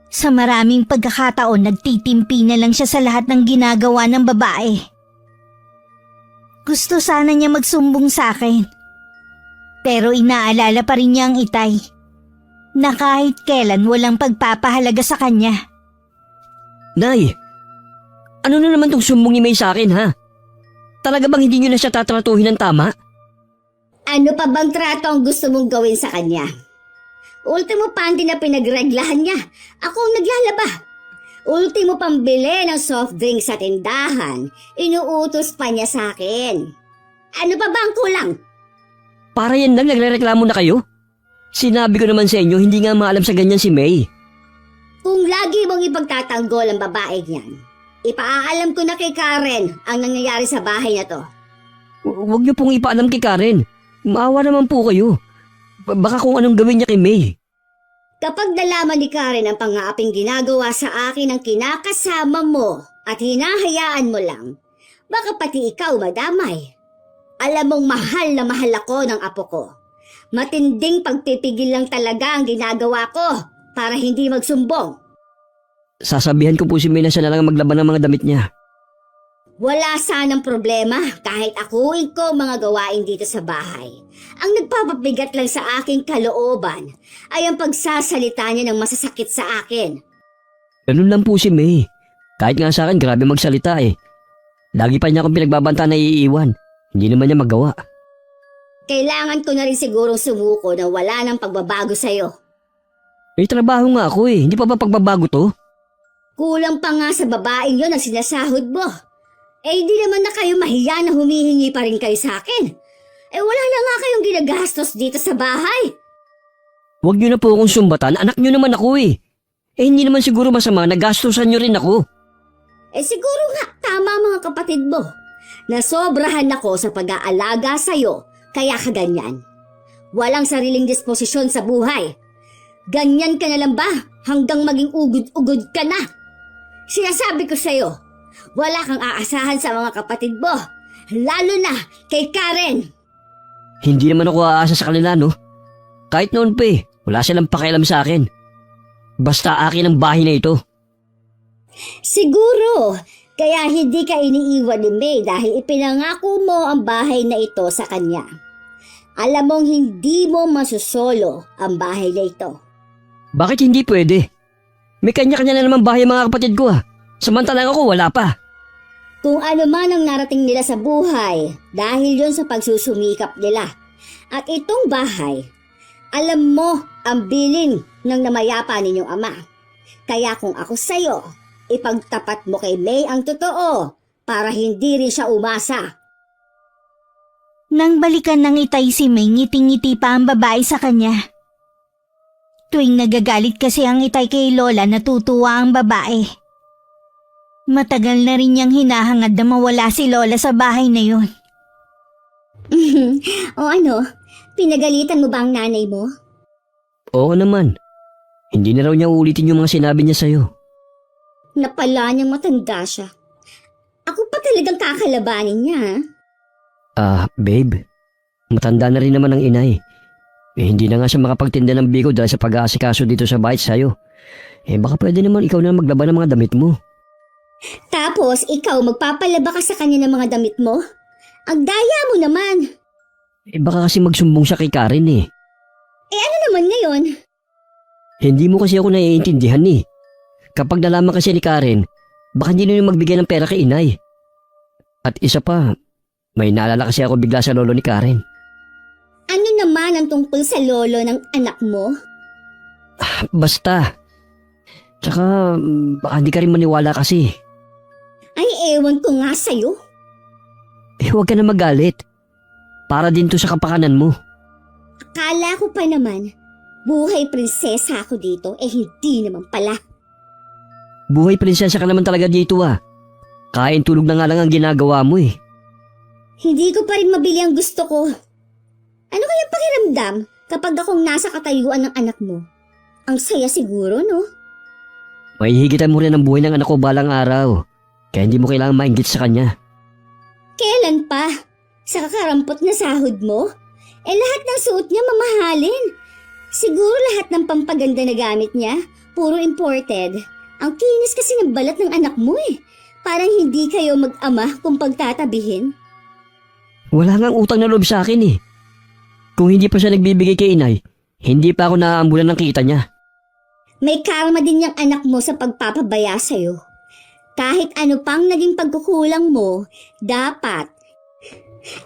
S3: Sa maraming pagkakataon, nagtitimpi na lang siya sa lahat ng ginagawa ng babae. Gusto sana niya magsumbong sa akin. Pero inaalala pa rin niya ang itay, na kahit kailan walang pagpapahalaga sa kanya.
S4: Nay, ano na naman tong sumbong ni May sa akin, ha? Talaga bang hindi nyo na siya tatratuhin ng tama?
S1: Ano pa bang trato ang gusto mong gawin sa kanya? Ultimo panty na pinagreglahan niya. Ako ang naglalaba. Ultimo pambili ng soft drink sa tindahan. Inuutos pa niya sa akin. Ano pa ba ang kulang?
S4: Para yan lang nagrereklamo na kayo? Sinabi ko naman sa inyo, hindi nga maalam sa ganyan si May.
S1: Kung lagi mong ipagtatanggol ang babae niyan, ipaalam ko na kay Karen ang nangyayari sa bahay na to.
S4: Huwag niyo pong ipaalam kay Karen. Maawa naman po kayo. Baka kung anong gawin niya kay May.
S1: Kapag nalaman ni Karen ang pangaaping ginagawa sa akin ng kinakasama mo at hinahayaan mo lang, baka pati ikaw madamay. Alam mong mahal ako ng apo ko. Matinding pagpipigil lang talaga ang ginagawa ko para hindi magsumbong.
S4: Sasabihan ko po si May na siya na lang maglaban ng mga damit niya.
S1: Wala sanang problema kahit akuin ko mga gawain dito sa bahay. Ang nagpapabigat lang sa aking kalooban ay ang pagsasalita niya ng masasakit sa akin.
S4: Ganun lang po si May. Kahit nga sa akin, grabe magsalita Lagi pa niya akong pinagbabanta na iiwan. Hindi naman niya magawa.
S1: Kailangan ko na rin sigurong sumuko na wala nang pagbabago sa'yo.
S4: May trabaho nga ako Hindi pa ba pagbabago to?
S1: Kulang pa nga sa babaeng yon ang sinasahod mo. Hindi naman na kayo mahiya na humihingi pa rin kayo sa akin. Wala na nga kayong ginagastos dito sa bahay.
S4: Huwag niyo na po akong sumbatan. Anak niyo naman ako hindi naman siguro masama na gastusan niyo rin ako.
S1: Siguro nga tama mga kapatid mo. Nasobrahan ako sa pag-aalaga sa'yo, kaya ka ganyan. Walang sariling disposisyon sa buhay. Ganyan ka na lang ba hanggang maging ugod-ugod ka na? Sinasabi ko sa'yo, wala kang aasahan sa mga kapatid mo, lalo na kay Karen.
S4: Hindi naman ako aasa sa kanila, no? Kahit noon pa wala silang pakialam sa akin. Basta akin ang bahay na ito.
S1: Siguro, kaya hindi ka iniiwan ni May dahil ipinangako mo ang bahay na ito sa kanya. Alam mong hindi mo masusolo ang bahay na ito.
S4: Bakit hindi pwede? May kanya-kanya na naman bahay ang mga kapatid ko Samantalang ako wala pa.
S1: Kung ano man ang narating nila sa buhay, dahil yon sa pagsusumikap nila. At itong bahay, alam mo ang bilin ng namayapa ninyong ama. Kaya kung ako sa'yo, ipagtapat mo kay May ang totoo para hindi rin siya umasa.
S3: Nang balikan ng Itay si May, ngiting-ngiti pa ang babae sa kanya. Tuwing nagagalit kasi ang Itay kay Lola, natutuwa ang babae. Matagal na rin niyang hinahangad na mawala si Lola sa bahay na yun.
S1: O ano, pinagalitan mo ba ang nanay mo?
S4: Oo naman. Hindi na raw niya ulitin yung mga sinabi niya sa'yo.
S1: Napala niyang matanda siya. Ako pa talagang kakalabanin niya.
S4: Babe. Matanda na rin naman ang inay. Hindi na nga siya makapagtinda ng biko dahil sa pag-aasikaso dito sa bahay sa'yo. Baka pwede naman ikaw na maglaban ng mga damit mo.
S1: Tapos ikaw magpapalaba ka sa kanya ng mga damit mo? Ang daya mo naman.
S4: Baka kasi magsumbong siya kay Karen eh.
S1: Ano naman ngayon?
S4: Hindi mo kasi ako naiintindihan eh. Kapag nalaman kasi ni Karen, baka hindi na yung magbigay ng pera kay inay. At isa pa, may naalala kasi ako bigla sa lolo ni Karen.
S1: Ano naman ang tungkol sa lolo ng anak mo?
S4: Basta. Tsaka, baka hindi ka rin maniwala kasi.
S1: Ay ewan ko nga sa'yo.
S4: Huwag ka na magalit. Para din to sa kapakanan mo.
S1: Akala ko pa naman, buhay prinsesa ako dito, hindi naman pala.
S4: Buhay prinsesa ka naman talaga dito ah. Kain tulog na nga lang ang ginagawa mo eh.
S1: Hindi ko pa rin mabili ang gusto ko. Ano kaya pakiramdam kapag akong nasa katayuan ng anak mo? Ang saya siguro, no?
S4: Mahihigitan mo rin ang buhay ng anak ko balang araw. Kaya hindi mo kailangan mainggit sa kanya.
S1: Kailan pa? Sa kakarampot na sahod mo? Lahat ng suot niya mamahalin. Siguro lahat ng pampaganda na gamit niya, puro imported. Ang kinis kasi ng balat ng anak mo eh. Parang hindi kayo mag-ama kung pagtatabihin.
S4: Wala ngang utang na loob sa akin eh. Kung hindi pa siya nagbibigay kay inay, hindi pa ako naaambulan ng kita niya.
S1: May karma din yung anak mo sa pagpapabaya sa'yo. Kahit ano pang naging pagkukulang mo, dapat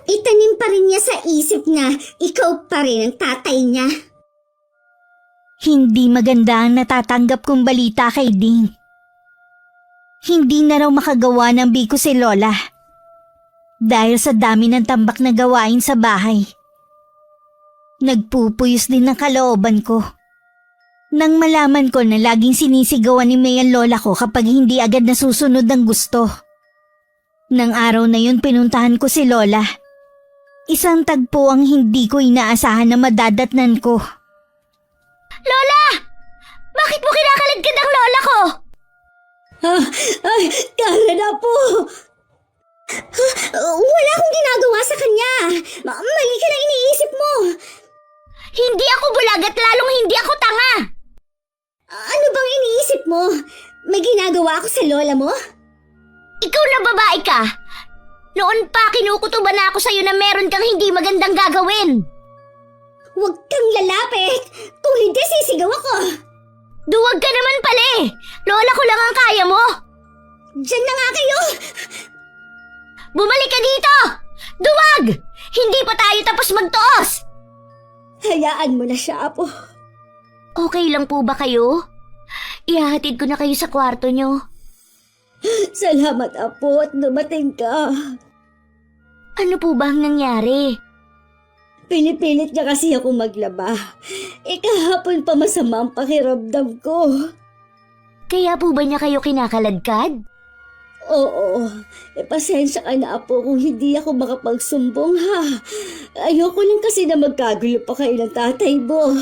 S1: itanim pa rin niya sa isip na ikaw pa rin ang tatay niya.
S3: Hindi maganda ang natatanggap kong balita kay Ding. Hindi na raw makagawa ng biko si Lola. Dahil sa dami ng tambak na gawain sa bahay. Nagpupuyos din ng kalooban ko. Nang malaman ko na laging sinisigawan ni May ang lola ko kapag hindi agad nasusunod ng gusto. Nang araw na yun pinuntahan ko si Lola. Isang tagpo ang hindi ko inaasahan na madadatnan ko.
S2: Lola! Bakit mo kinakaladkad ang lola ko?
S1: Ay, Karen na po! Wala akong ginagawa sa kanya. Mali ka na iniisip mo.
S2: Hindi ako bulag at lalong hindi ako tanga.
S1: Ano bang iniisip mo? May ginagawa ako sa lola mo?
S2: Ikaw na babae ka. Noon pa kinukutuban na ako sa'yo na meron kang hindi magandang gagawin.
S1: Huwag kang lalapit. Kung hindi, sisigaw ako.
S2: Duwag ka naman pala eh. Lola ko lang ang kaya mo.
S1: Diyan na nga kayo.
S2: Bumalik ka dito! Duwag! Hindi pa tayo tapos magtuos!
S1: Hayaan mo na siya, Apo.
S2: Okay lang po ba kayo? Ihahatid ko na kayo sa kwarto nyo.
S1: Salamat, Apo, at dumating ka.
S2: Ano po ba ang nangyari?
S1: Pinipilit niya kasi ako maglaba. Kahapon pa masama ang pakiramdam ko.
S2: Kaya po ba niya kayo kinakaladkad?
S1: Oo, pasensya ka na, Apo, kung hindi ako makapagsumbong, ha. Ayoko lang kasi na magkagulo pa kayo ng tatay mo.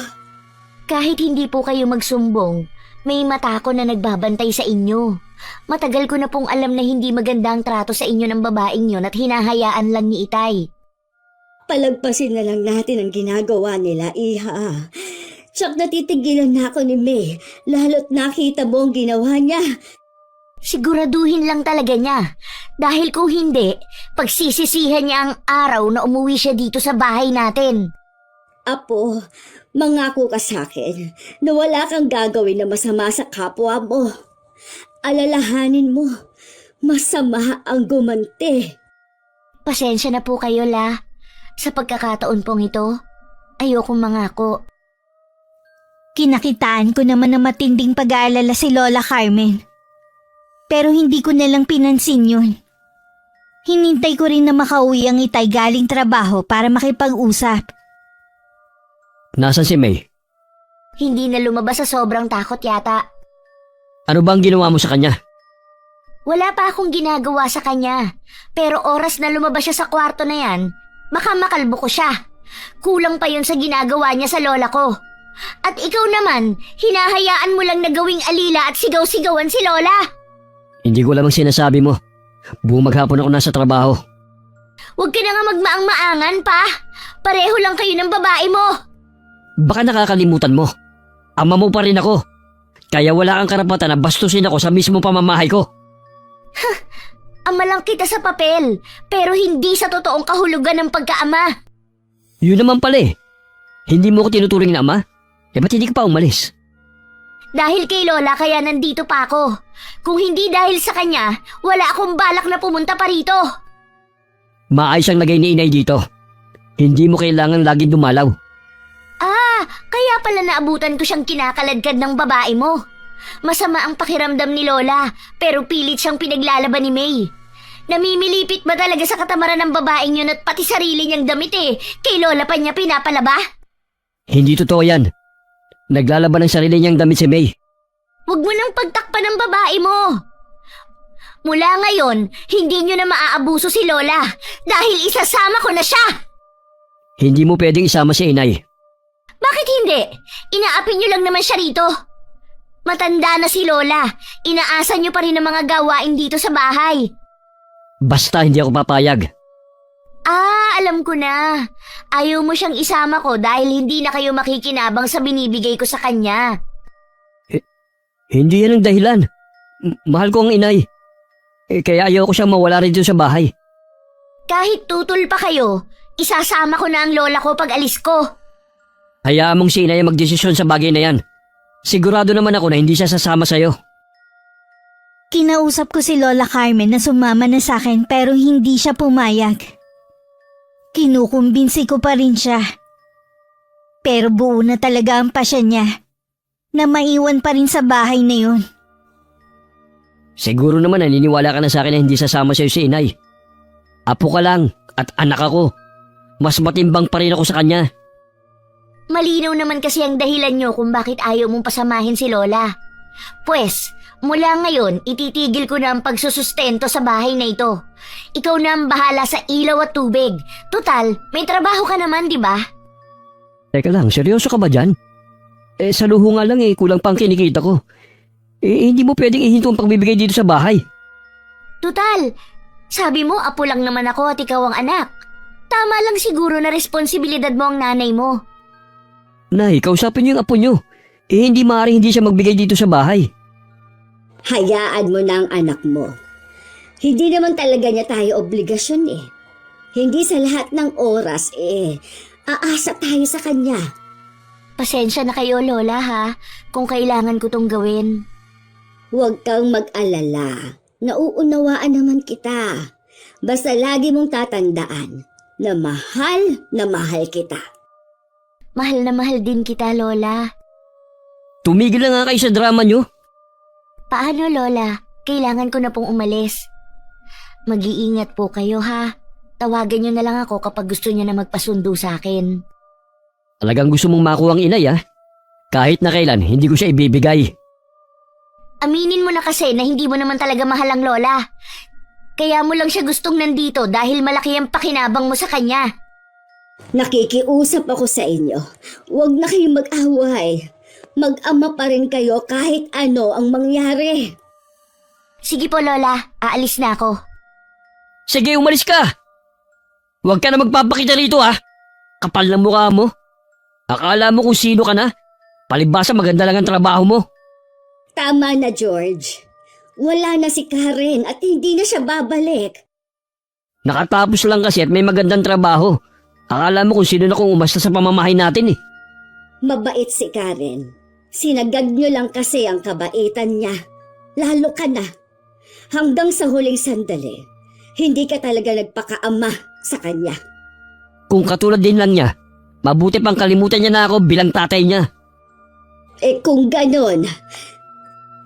S2: Kahit hindi po kayo magsumbong, may mata ko na nagbabantay sa inyo. Matagal ko na pong alam na hindi maganda ang trato sa inyo ng babaeng yun at hinahayaan lang ni Itay.
S1: Palagpasin na lang natin ang ginagawa nila, Iha. Tsak natitigilan na ako ni May, lalo't nakita mo ang ginawa niya.
S2: Siguraduhin lang talaga niya. Dahil kung hindi, pagsisisihan niya ang araw na umuwi siya dito sa bahay natin.
S1: Apo, mangako ka sa akin na wala kang gagawin na masama sa kapwa mo. Alalahanin mo, masama ang gumanti.
S2: Pasensya na po kayo, La. Sa pagkakataon pong ito, ayokong mangako.
S3: Kinakitaan ko naman na matinding pag-aalala si Lola Carmen. Pero hindi ko nalang pinansin yun. Hinintay ko rin na makauwi ang itay galing trabaho para makipag-usap.
S4: Nasaan si May?
S2: Hindi na lumabas sa sobrang takot yata.
S4: Ano ba ang ginawa mo sa kanya?
S2: Wala pa akong ginagawa sa kanya. Pero oras na lumabas siya sa kwarto na yan, baka makalbo ko siya. Kulang pa yun sa ginagawa niya sa lola ko. At ikaw naman, hinahayaan mo lang na gawing alila at sigaw-sigawan si lola.
S4: Hindi ko lamang sinasabi mo. Buong maghapon ako nasa trabaho.
S2: Huwag ka na nga magmaang-maangan pa. Pareho lang kayo ng babae mo.
S4: Baka nakakalimutan mo. Ama mo pa rin ako. Kaya wala kang karapatan na bastusin ako sa mismo pamamahay ko.
S2: Ama lang kita sa papel, pero hindi sa totoong kahulugan ng pagkaama.
S4: Yun naman pala eh. Hindi mo ko tinuturing na ama? Ba't hindi ka pa umalis?
S2: Dahil kay Lola kaya nandito pa ako. Kung hindi dahil sa kanya, wala akong balak na pumunta pa rito.
S4: Maayos ang lagay ni inay dito. Hindi mo kailangan laging dumalaw.
S2: Kaya pala naabutan ko siyang kinakaladkad ng babae mo. Masama ang pakiramdam ni Lola, pero pilit siyang pinaglalaban ni May. Namimilipit ba talaga sa katamaran ng babaeng yun at pati sarili niyang damit eh? Kay Lola pa niya pinapalaba?
S4: Hindi totoo yan. Naglalaban ng sarili niyang damit si May.
S2: Huwag mo nang pagtakpan ng babae mo. Mula ngayon, hindi niyo na maaabuso si Lola dahil isasama ko na siya.
S4: Hindi mo pwedeng isama si inay.
S2: Bakit hindi? Inaapin niyo lang naman siya rito. Matanda na si Lola. Inaasa niyo pa rin ang mga gawain dito sa bahay.
S4: Basta hindi ako papayag.
S2: Alam ko na. Ayaw mo siyang isama ko dahil hindi na kayo makikinabang sa binibigay ko sa kanya.
S4: Hindi yan ang dahilan. Mahal ko ang inay. Kaya ayaw ko siyang mawala rin dito sa bahay.
S2: Kahit tutol pa kayo, isasama ko na ang lola ko pag alis ko.
S4: Hayaan mong si inay ang magdesisyon sa bagay na yan. Sigurado naman ako na hindi siya sasama sa'yo.
S3: Kinausap ko si Lola Carmen na sumama na sa akin pero hindi siya pumayag. Kinukumbinsi ko pa rin siya. Pero buo na talaga ang pasya niya na maiwan pa rin sa bahay na yun.
S4: Siguro naman naniniwala ka na sa akin na hindi sasama sa'yo si inay. Apo ka lang at anak ako. Mas matimbang pa rin ako sa kanya.
S2: Malinaw naman kasi ang dahilan nyo kung bakit ayaw mong pasamahin si Lola. Pues, mula ngayon, ititigil ko na ang pagsusustento sa bahay na ito. Ikaw na ang bahala sa ilaw at tubig. Tutal, may trabaho ka naman, di ba?
S4: Teka lang, seryoso ka ba dyan? Sa luho nga lang kulang pa ang kinikita ko. Hindi mo pwedeng ihinto ang pagbibigay dito sa bahay.
S2: Tutal, sabi mo apo lang naman ako at ikaw ang anak. Tama lang siguro na responsibilidad mo ang nanay mo.
S4: Nay, kausapin niyo yung apo niyo. Hindi maaaring hindi siya magbigay dito sa bahay.
S1: Hayaan mo na ang anak mo. Hindi naman talaga niya tayo obligasyon eh. Hindi sa lahat ng oras aasa tayo sa kanya.
S2: Pasensya na kayo, Lola, ha? Kung kailangan ko tong gawin.
S1: Huwag kang mag-alala. Nauunawaan naman kita. Basta lagi mong tatandaan na mahal kita.
S2: Mahal na mahal din kita, Lola.
S4: Tumigil na nga kayo sa drama niyo.
S2: Paano, Lola? Kailangan ko na pong umalis. Mag-iingat po kayo, ha? Tawagan niyo na lang ako kapag gusto niyo na magpasundo sa akin.
S4: Talagang gusto mong makuha ang inay, ha? Kahit na kailan, hindi ko siya ibibigay.
S2: Aminin mo na kasi na hindi mo naman talaga mahal ang Lola. Kaya mo lang siya gustong nandito dahil malaki ang pakinabang mo sa kanya.
S1: Nakikiusap ako sa inyo. Huwag na kayong mag-away. Mag-ama pa rin kayo kahit ano ang mangyari.
S2: Sige po, Lola. Aalis na ako.
S4: Sige, umalis ka! Huwag ka na magpapakita rito, ha? Kapal ng mukha mo. Akala mo kung sino ka na? Palibhasa maganda lang ang trabaho mo.
S1: Tama na, George. Wala na si Karen at hindi na siya babalik.
S4: Nakatapos lang kasi at may magandang trabaho. Akala mo kung sino na kung umasta sa pamamahay natin eh.
S1: Mabait si Karen. Sinagad nyo lang kasi ang kabaitan niya. Lalo ka na. Hanggang sa huling sandali, hindi ka talaga nagpakaama sa kanya.
S4: Kung katulad din lang niya, mabuti pang kalimutan niya na ako bilang tatay niya.
S1: Eh kung ganon,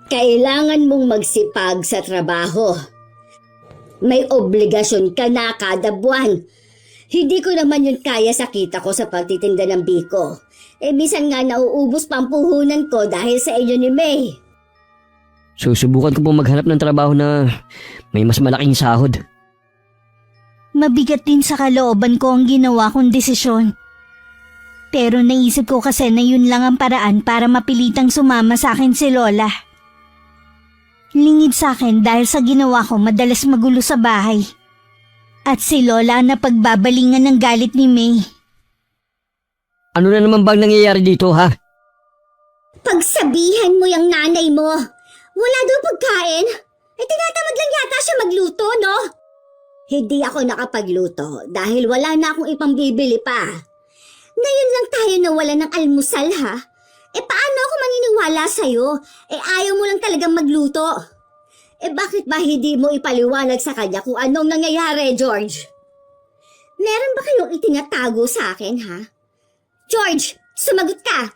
S1: kailangan mong magsipag sa trabaho. May obligasyon ka na kada buwan. Hindi ko naman yun kaya sa kita ko sa pagtitinda ng biko. Eh minsan nga nauubos pa ang puhunan ko dahil sa inyo ni May.
S4: Susubukan ko pong maghanap ng trabaho na may mas malaking sahod.
S3: Mabigat din sa kalooban ko ang ginawa kong desisyon. Pero naisip ko kasi na yun lang ang paraan para mapilitang sumama sa akin si Lola. Lingid sa akin dahil sa ginawa ko madalas magulo sa bahay. At si Lola na pagbabalingan ng galit ni May.
S4: Ano na naman bang nangyayari dito, ha?
S1: Pagsabihan mo yung nanay mo. Wala daw pagkain. Eh tinatamad lang yata siya magluto, no? Hindi ako nakapagluto dahil wala na akong ipambibili pa. Ngayon lang tayo nawala ng almusal, ha? Eh paano ako maniniwala sa'yo? Eh ayaw mo lang talagang magluto. Eh bakit ba hindi mo ipaliwanag sa kanya kung anong nangyayari, George? Meron ba kayong itinatago sa akin, ha? George, sumagot ka!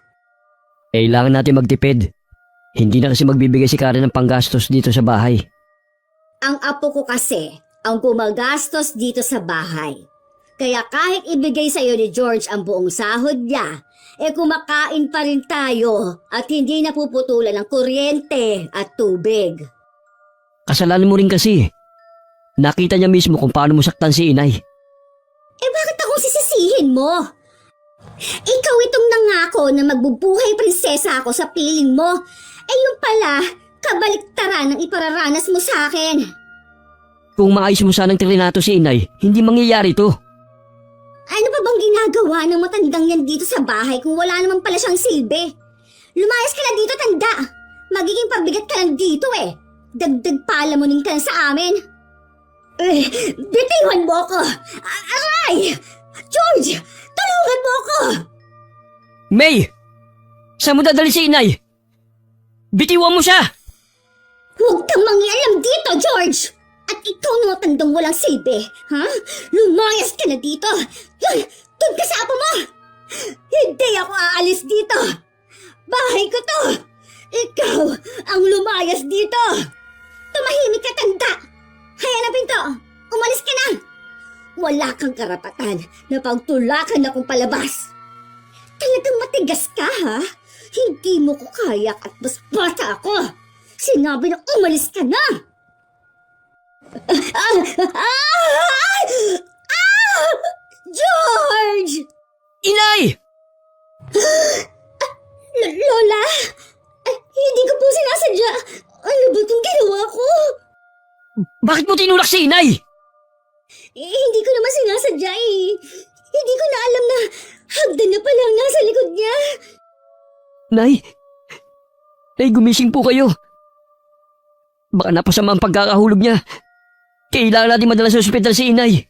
S4: Kailangan natin magtipid. Hindi na kasi magbibigay si Karen ng panggastos dito sa bahay.
S1: Ang apo ko kasi ang gumagastos dito sa bahay. Kaya kahit ibigay sa'yo ni George ang buong sahod niya, eh kumakain pa rin tayo at hindi napuputulan ng kuryente at tubig.
S4: Kasalanan mo rin kasi. Nakita niya mismo kung paano mo saktan si inay.
S1: Eh bakit akong sisisihin mo? Ikaw itong nangako na magbubuhay prinsesa ako sa piling mo. Eh yung pala, kabaliktaran ang ipararanas mo sa akin.
S4: Kung maayos mo sanang trinato si inay, hindi mangyayari to.
S1: Ano pa bang ginagawa ng matandang yan dito sa bahay kung wala naman pala siyang silbi? Lumayas ka na dito, tanda. Magiging pabigat ka lang dito eh. Dagdag palamunin ka na sa amin. Bitiwan mo ako! Aray! George! Tulungan mo ako!
S4: May! Saan mo dadali si inay? Bitiwan mo siya!
S1: Huwag kang mangialam dito, George! At ikaw na matandang walang silbi, ha? Lumayas ka na dito! Doon ka sa apo mo! Hindi ako aalis dito! Bahay ko to! Ikaw ang lumayas dito! Tumahimik ka, tanda! Haya na pinto! Umalis ka na! Wala kang karapatan na pagtulakan akong palabas! Talagang matigas ka, ha? Hindi mo ko kaya at mas bata ako! Sinabi na umalis ka na! George!
S4: Inay!
S1: Lola? Hindi ko po sinasadya. Ano ba itong ginawa ko?
S4: Bakit mo tinulak si inay?
S1: Hindi ko naman sinasadya eh. Hindi ko na alam na hagdan na pala ang nasa likod niya.
S4: Nay! Nay, gumising po kayo. Baka napasama ang pagkakahulog niya. Kailangan natin madala sa ospital si inay.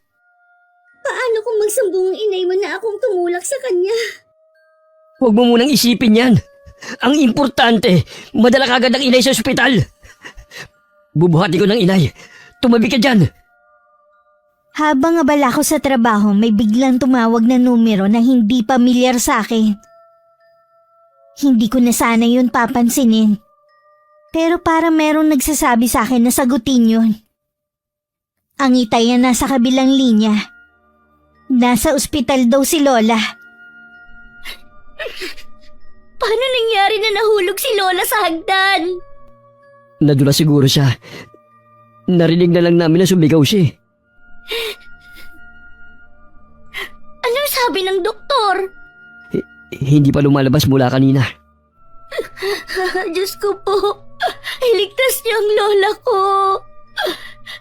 S1: Paano kung magsumbong ang inay mo na akong tumulak sa kanya?
S4: Huwag mo munang isipin yan. Ang importante, madala kagad ang inay sa ospital. Bubuhati ko ng inay. Tumabi ka dyan.
S3: Habang abala ko sa trabaho, may biglang tumawag na numero na hindi pamilyar sa akin. Hindi ko na sana yun papansinin. Pero parang merong nagsasabi sa akin na sagutin yun. Ang itay na nasa kabilang linya. Nasa ospital daw si Lola.
S2: Paano nangyari na nahulog si Lola sa hagdan?
S4: Nadula siguro siya. Narinig na lang namin na sumigaw siya.
S2: Anong sabi ng doktor?
S4: Hindi pa lumalabas mula kanina.
S2: Diyos ko po, iligtas niyo ang lola ko.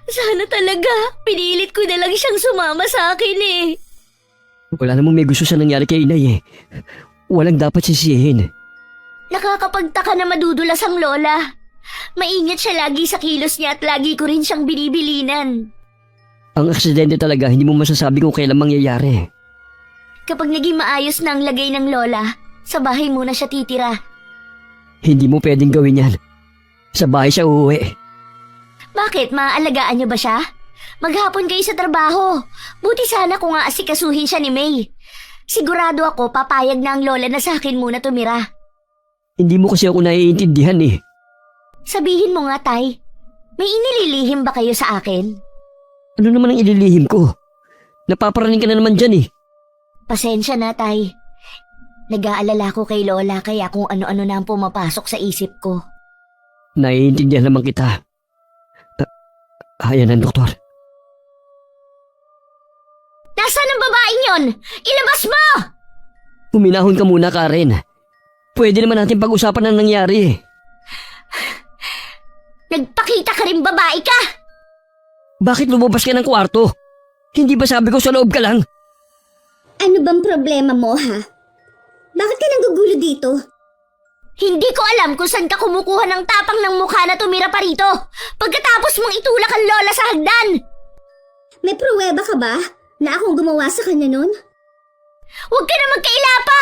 S2: Sana talaga, pinilit ko na lang siyang sumama sa akin eh.
S4: Wala namang may gusto sa nangyari kay inay eh. Walang dapat sisihin.
S2: Nakakapagtaka na madudulas ang lola. Maingat siya lagi sa kilos niya at lagi ko rin siyang binibilinan.
S4: Ang aksidente talaga, hindi mo masasabi kung kailan mangyayari.
S2: Kapag naging maayos na ang lagay ng lola, sa bahay muna siya titira.
S4: Hindi mo pwedeng gawin yan. Sa bahay siya uuwi.
S2: Bakit? Maaalagaan niyo ba siya? Maghapon kayo sa trabaho. Buti sana kung aasikasuhin siya ni May. Sigurado ako papayag na ang lola na sa akin muna tumira.
S4: Hindi mo kasi ako naiintindihan eh.
S2: Sabihin mo nga, Tay. May inililihim ba kayo sa akin?
S4: Ano naman ang ililihim ko? Napaparaning ka na naman dyan eh.
S2: Pasensya na, Tay. Nag-aalala ko kay Lola kaya kung ano-ano na ang pumapasok sa isip ko.
S4: Naiintindihan naman kita. Ayan ang doktor.
S2: Nasaan ang babaeng yon? Ilabas mo!
S4: Huminahon ka muna, Karen. Pwede naman natin pag-usapan ang nangyari.
S2: Nagpakita ka rin babae ka!
S4: Bakit lumabas ka ng kwarto? Hindi ba sabi ko sa loob ka lang?
S1: Ano bang problema mo, ha? Bakit ka nanggugulo dito?
S2: Hindi ko alam kung saan ka kumukuha ng tapang ng mukha na tumira pa rito pagkatapos mong itulak ang lola sa hagdan!
S1: May pruweba ka ba na akong gumawa sa kanya nun?
S2: Huwag ka na magkaila pa!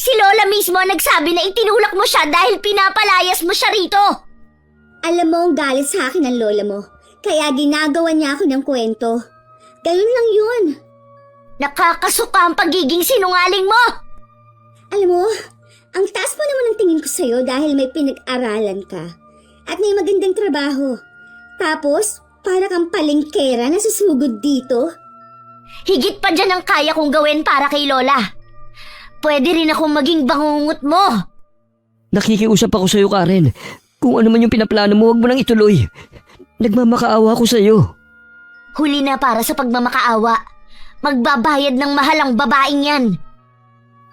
S2: Si Lola mismo ang nagsabi na itinulak mo siya dahil pinapalayas mo siya rito!
S1: Alam mo ang galit sa akin ng lola mo, kaya ginagawa niya ako ng kwento. Ganun lang yun.
S2: Nakakasuka ang pagiging sinungaling mo!
S1: Alam mo, ang taas mo naman ang tingin ko sa'yo dahil may pinag-aralan ka at may magandang trabaho. Tapos, para kang palengkera na susugod dito.
S2: Higit pa dyan ang kaya kong gawin para kay Lola. Pwede rin akong maging bangungot mo.
S4: Nakikiusap ako sa'yo, Karen. Kung ano man yung pinaplano mo, huwag mo nang ituloy. Nagmamakaawa ako sa'yo.
S2: Huli na para sa pagmamakaawa. Magbabayad ng mahal ang babaeng yan.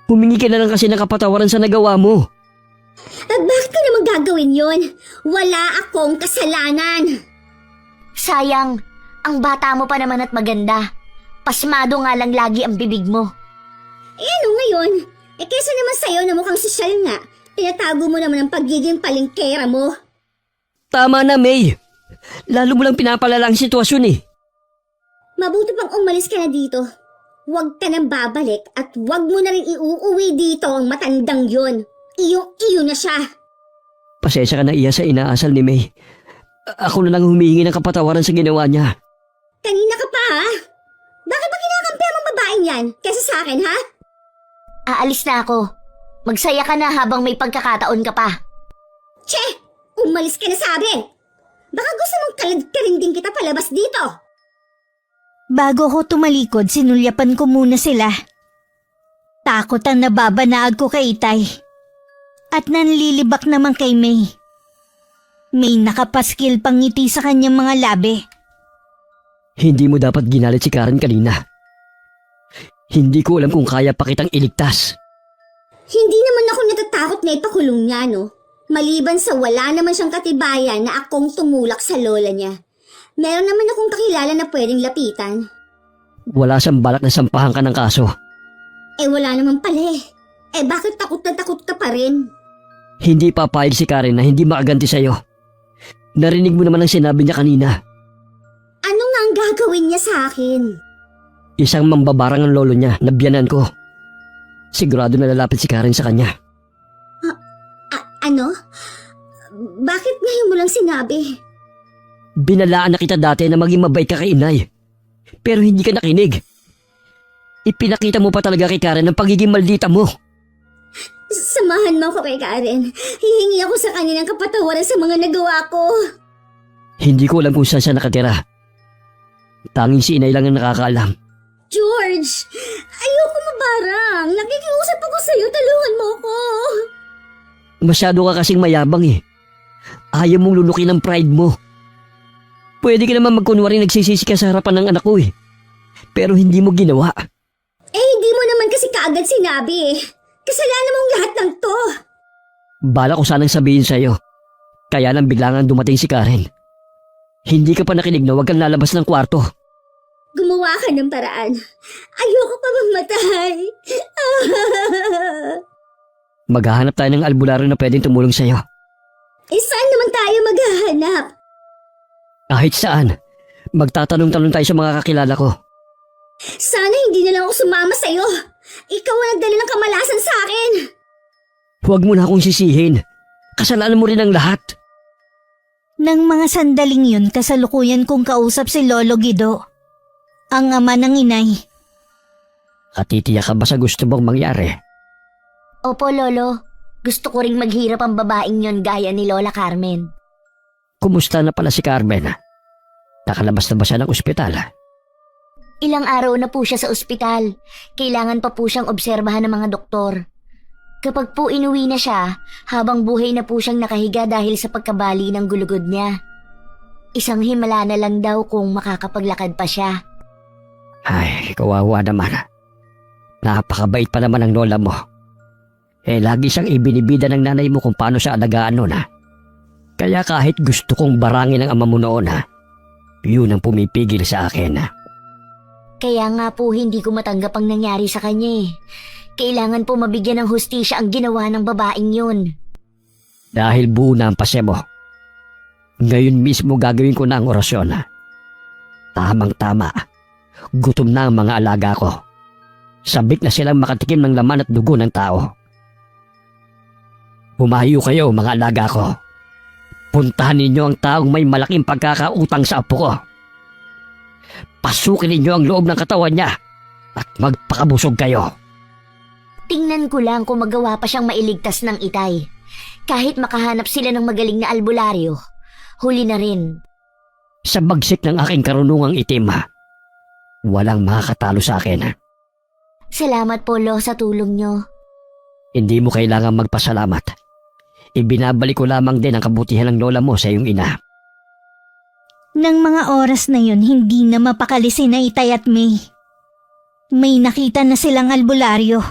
S4: Humingi ka na lang kasi ng kapatawaran sa nagawa mo.
S1: At bakit ko naman gagawin yon? Wala akong kasalanan.
S2: Sayang, ang bata mo pa naman at maganda. Pasmado nga lang lagi ang bibig mo.
S1: Eh ano ngayon? Kesa naman sa'yo na mukhang sosyal nga, tinatago mo naman ang pagiging palengkera mo.
S4: Tama na, May. Lalo mo lang pinapalala ang sitwasyon eh.
S1: Mabuti pang umalis ka na dito. Huwag ka nang babalik at huwag mo na rin iuuwi dito ang matandang yon. Iyong-iyo na siya.
S4: Pasensya ka na iya sa inaasal ni May. Ako na lang humihingi ng kapatawaran sa ginawa niya.
S1: Kanina ka pa ha? Bakit ba kinakampihan mong babaeng yan? Kesa sa akin ha?
S2: Aalis na ako. Magsaya ka na habang may pagkakataon ka pa.
S1: Che! Umalis ka na sabi! Baka gusto mong kalad ka rin din kita palabas dito.
S3: Bago ko tumalikod, sinulyapan ko muna sila. Takot ang nababanaag ko kay Itay. At nanlilibak naman kay May. May nakapaskil pang ngiti sa kanyang mga labi.
S4: Hindi mo dapat ginalit si Karen kanina. Hindi ko alam kung kaya pa kitang iligtas.
S1: Hindi naman ako natatakot na ipakulong niya, no? Maliban sa wala naman siyang katibayan na akong tumulak sa lola niya. Meron naman akong kakilala na pwedeng lapitan.
S4: Wala siyang balak na sampahan ka ng kaso.
S1: Eh wala naman pala eh. Eh bakit takot na takot ka pa rin?
S4: Hindi papayag si Karen na hindi makaganti sa'yo. Narinig mo naman ang sinabi niya kanina.
S1: Ano nga ang gagawin niya sa akin?
S4: Isang mambabarang ang lolo niya, nabiyanan ko. Sigurado na lalapit si Karen sa kanya.
S1: Ano? Bakit ngayon mo lang sinabi?
S4: Binalaan na kita dati na maging mabait ka kay inay. Pero hindi ka nakinig. Ipinakita mo pa talaga kay Karen ang pagiging maldita mo.
S1: Samahan mo ako kay Karen. Hihingi ako sa kanya ng kapatawaran sa mga nagawa ko.
S4: Hindi ko alam kung saan siya nakatira. Tanging si inay lang ang nakakaalam.
S1: George! Ayoko mabarang. Nakikiusap ako sa'yo. Tulungan mo ko.
S4: Masyado ka kasing mayabang eh. Ayaw mong lunukin ang pride mo. Pwede ka naman magkunwaring nagsisisi ka sa harapan ng anak ko eh. Pero hindi mo ginawa.
S1: Eh hindi mo naman kasi kaagad sinabi eh. Kasalanan mong lahat ng to.
S4: Bala ko sanang sabihin sa'yo. Kaya lang biglangan dumating si Karen. Hindi ka pa nakinig na huwag kang lalabas ng kwarto.
S1: Gumawa ka ng paraan. Ayoko pa mamatay.
S4: Maghahanap tayo ng albularyo na pwedeng tumulong sa'yo.
S1: Eh saan naman tayo maghahanap?
S4: Kahit saan. Magtatanong-tanong tayo sa mga kakilala ko.
S1: Sana hindi na lang ako sumama sa'yo. Ikaw ang nagdala ng kamalasan sa akin.
S4: Huwag mo na akong sisihin. Kasalanan mo rin ang lahat.
S3: Nang mga sandaling yun, kasalukuyan kong kausap si Lolo Guido, ang ama ng inay.
S4: At titiyak ka ba sa gusto mong mangyari?
S2: Opo, Lolo. Gusto ko ring maghirap ang babaeng yon gaya ni Lola Carmen.
S4: Kumusta na pala si Carmen? Nakalabas na ba siya ng ospital?
S2: Ilang araw na po siya sa ospital. Kailangan pa po siyang obserbahan ng mga doktor. Kapag po inuwi na siya, habang buhay na po siyang nakahiga dahil sa pagkabali ng gulugod niya. Isang himala na lang daw kung makakapaglakad pa siya.
S4: Ay, kawawa naman. Napakabait pa naman ang lola mo. Lagi siyang ibinibida ng nanay mo kung paano siya alagaan nun. Kaya kahit gusto kong barangin ang ama mo noon, yun ang pumipigil sa akin.
S2: Kaya nga po hindi ko matanggap ang nangyari sa kanya eh. Kailangan po mabigyan ng hustisya ang ginawa ng babaeng yun.
S4: Dahil buo na ang pase mo. Ngayon mismo gagawin ko na ang orasyon. Tamang-tama. Gutom na ang mga alaga ko. Sabik na silang makatikim ng laman at dugo ng tao. Humayo kayo mga alaga ko. Puntahan ninyo ang taong may malaking pagkakautang sa apo ko. Pasukin ninyo ang loob ng katawan niya at magpakabusog kayo.
S2: Tingnan ko lang kung magawa pa siyang mailigtas ng itay. Kahit makahanap sila ng magaling na albularyo, huli na rin.
S4: Sa bagsik ng aking karunungang itim, walang makakatalo sa akin.
S2: Salamat po, Lo, sa tulong nyo.
S4: Hindi mo kailangang magpasalamat. Ibinabalik ko lamang din ang kabutihan ng lola mo sa iyong ina.
S3: Nang mga oras na yun, hindi na mapakali sina Itay at May. May nakita na silang albularyo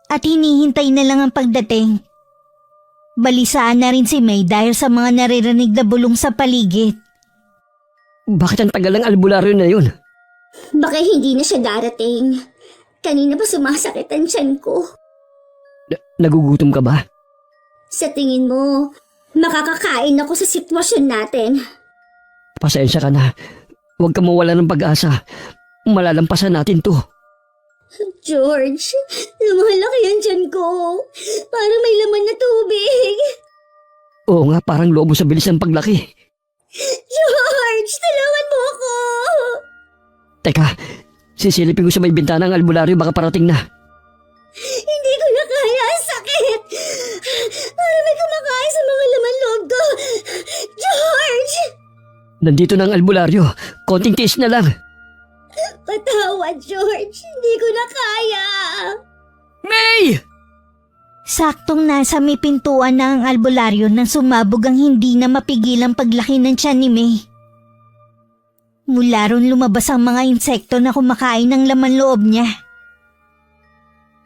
S3: at hinihintay na lang ang pagdating. Balisaan na rin si May dahil sa mga naririnig na bulong sa paligid.
S4: Bakit ang tagal ng albularyo na yun?
S1: Baka hindi na siya darating. Kanina pa sumasakit ang tiyan ko.
S4: Nagugutom ka ba?
S1: Sa tingin mo, makakakain ako sa sitwasyon natin.
S4: Pasensya ka na. Huwag ka mawala ng pag-asa. Malalampasan natin to.
S1: George, lumalaki ang tiyan ko. Parang may laman na tubig.
S4: Oo nga, parang lobo sa bilis ng paglaki.
S1: George, tulungan mo ako.
S4: Teka, sisilipin ko sa may bintana ng albularyo, baka parating na.
S1: Hindi ko na kaya, ang sakit. Parang may kumakain sa mga laman loob ko. George!
S4: Nandito na ang albularyo. Konting tiis na lang.
S1: Patawad, George. Hindi ko na kaya.
S4: May!
S3: Saktong nasa may pintuan na ang albularyo nang sumabog ang hindi na mapigilang paglaki ng tiyan ni May. Mula ron lumabas ang mga insekto na kumakain ng laman loob niya.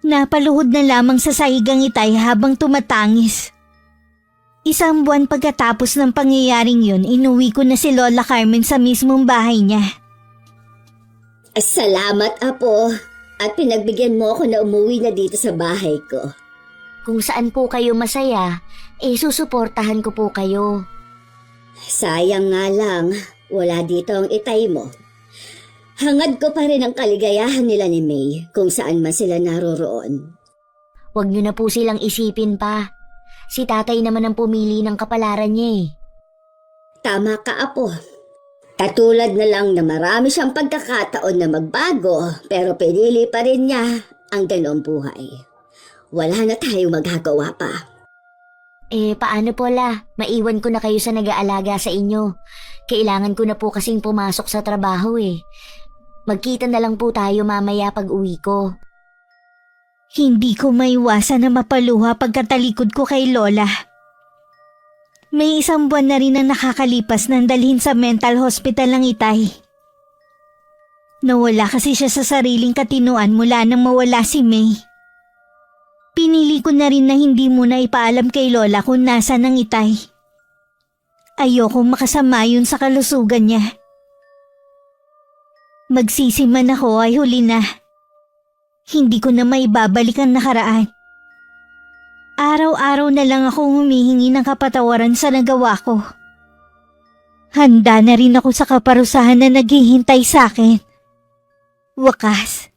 S3: Napaluhod na lamang sa sahigang Itay habang tumatangis. Isang buwan pagkatapos ng pangyayaring yun, inuwi ko na si Lola Carmen sa mismong bahay niya.
S1: Salamat, Apo. At pinagbigyan mo ako na umuwi na dito sa bahay ko.
S2: Kung saan po kayo masaya, susuportahan ko po kayo.
S1: Sayang nga lang, wala dito ang Itay mo. Hangad ko pa rin ang kaligayahan nila ni May kung saan man sila naroroon.
S2: Huwag niyo na po silang isipin pa. Si tatay naman ang pumili ng kapalaran niya eh.
S1: Tama ka, Apo. Katulad na lang na marami siyang pagkakataon na magbago pero pinili pa rin niya ang ganoong buhay. Wala na tayong magagawa pa.
S2: Paano po la? Maiwan ko na kayo sa nag-aalaga sa inyo. Kailangan ko na po kasing pumasok sa trabaho eh. Magkita na lang po tayo mamaya pag uwi ko.
S3: Hindi ko maiwasan na mapaluha pagkatalikod ko kay Lola. May isang buwan na rin ang nakakalipas nang dalhin sa mental hospital ng Itay. Nawala kasi siya sa sariling katinuan mula nang mawala si May. Pinili ko na rin na hindi muna ipaalam kay Lola kung nasaan ang Itay. Ayokong makasama yun sa kalusugan niya. Magsisiman ako ay huli na. Hindi ko na maibabalik ang nakaraan. Araw-araw na lang akong humihingi ng kapatawaran sa nagawa ko. Handa na rin ako sa kaparusahan na naghihintay sa akin. Wakas,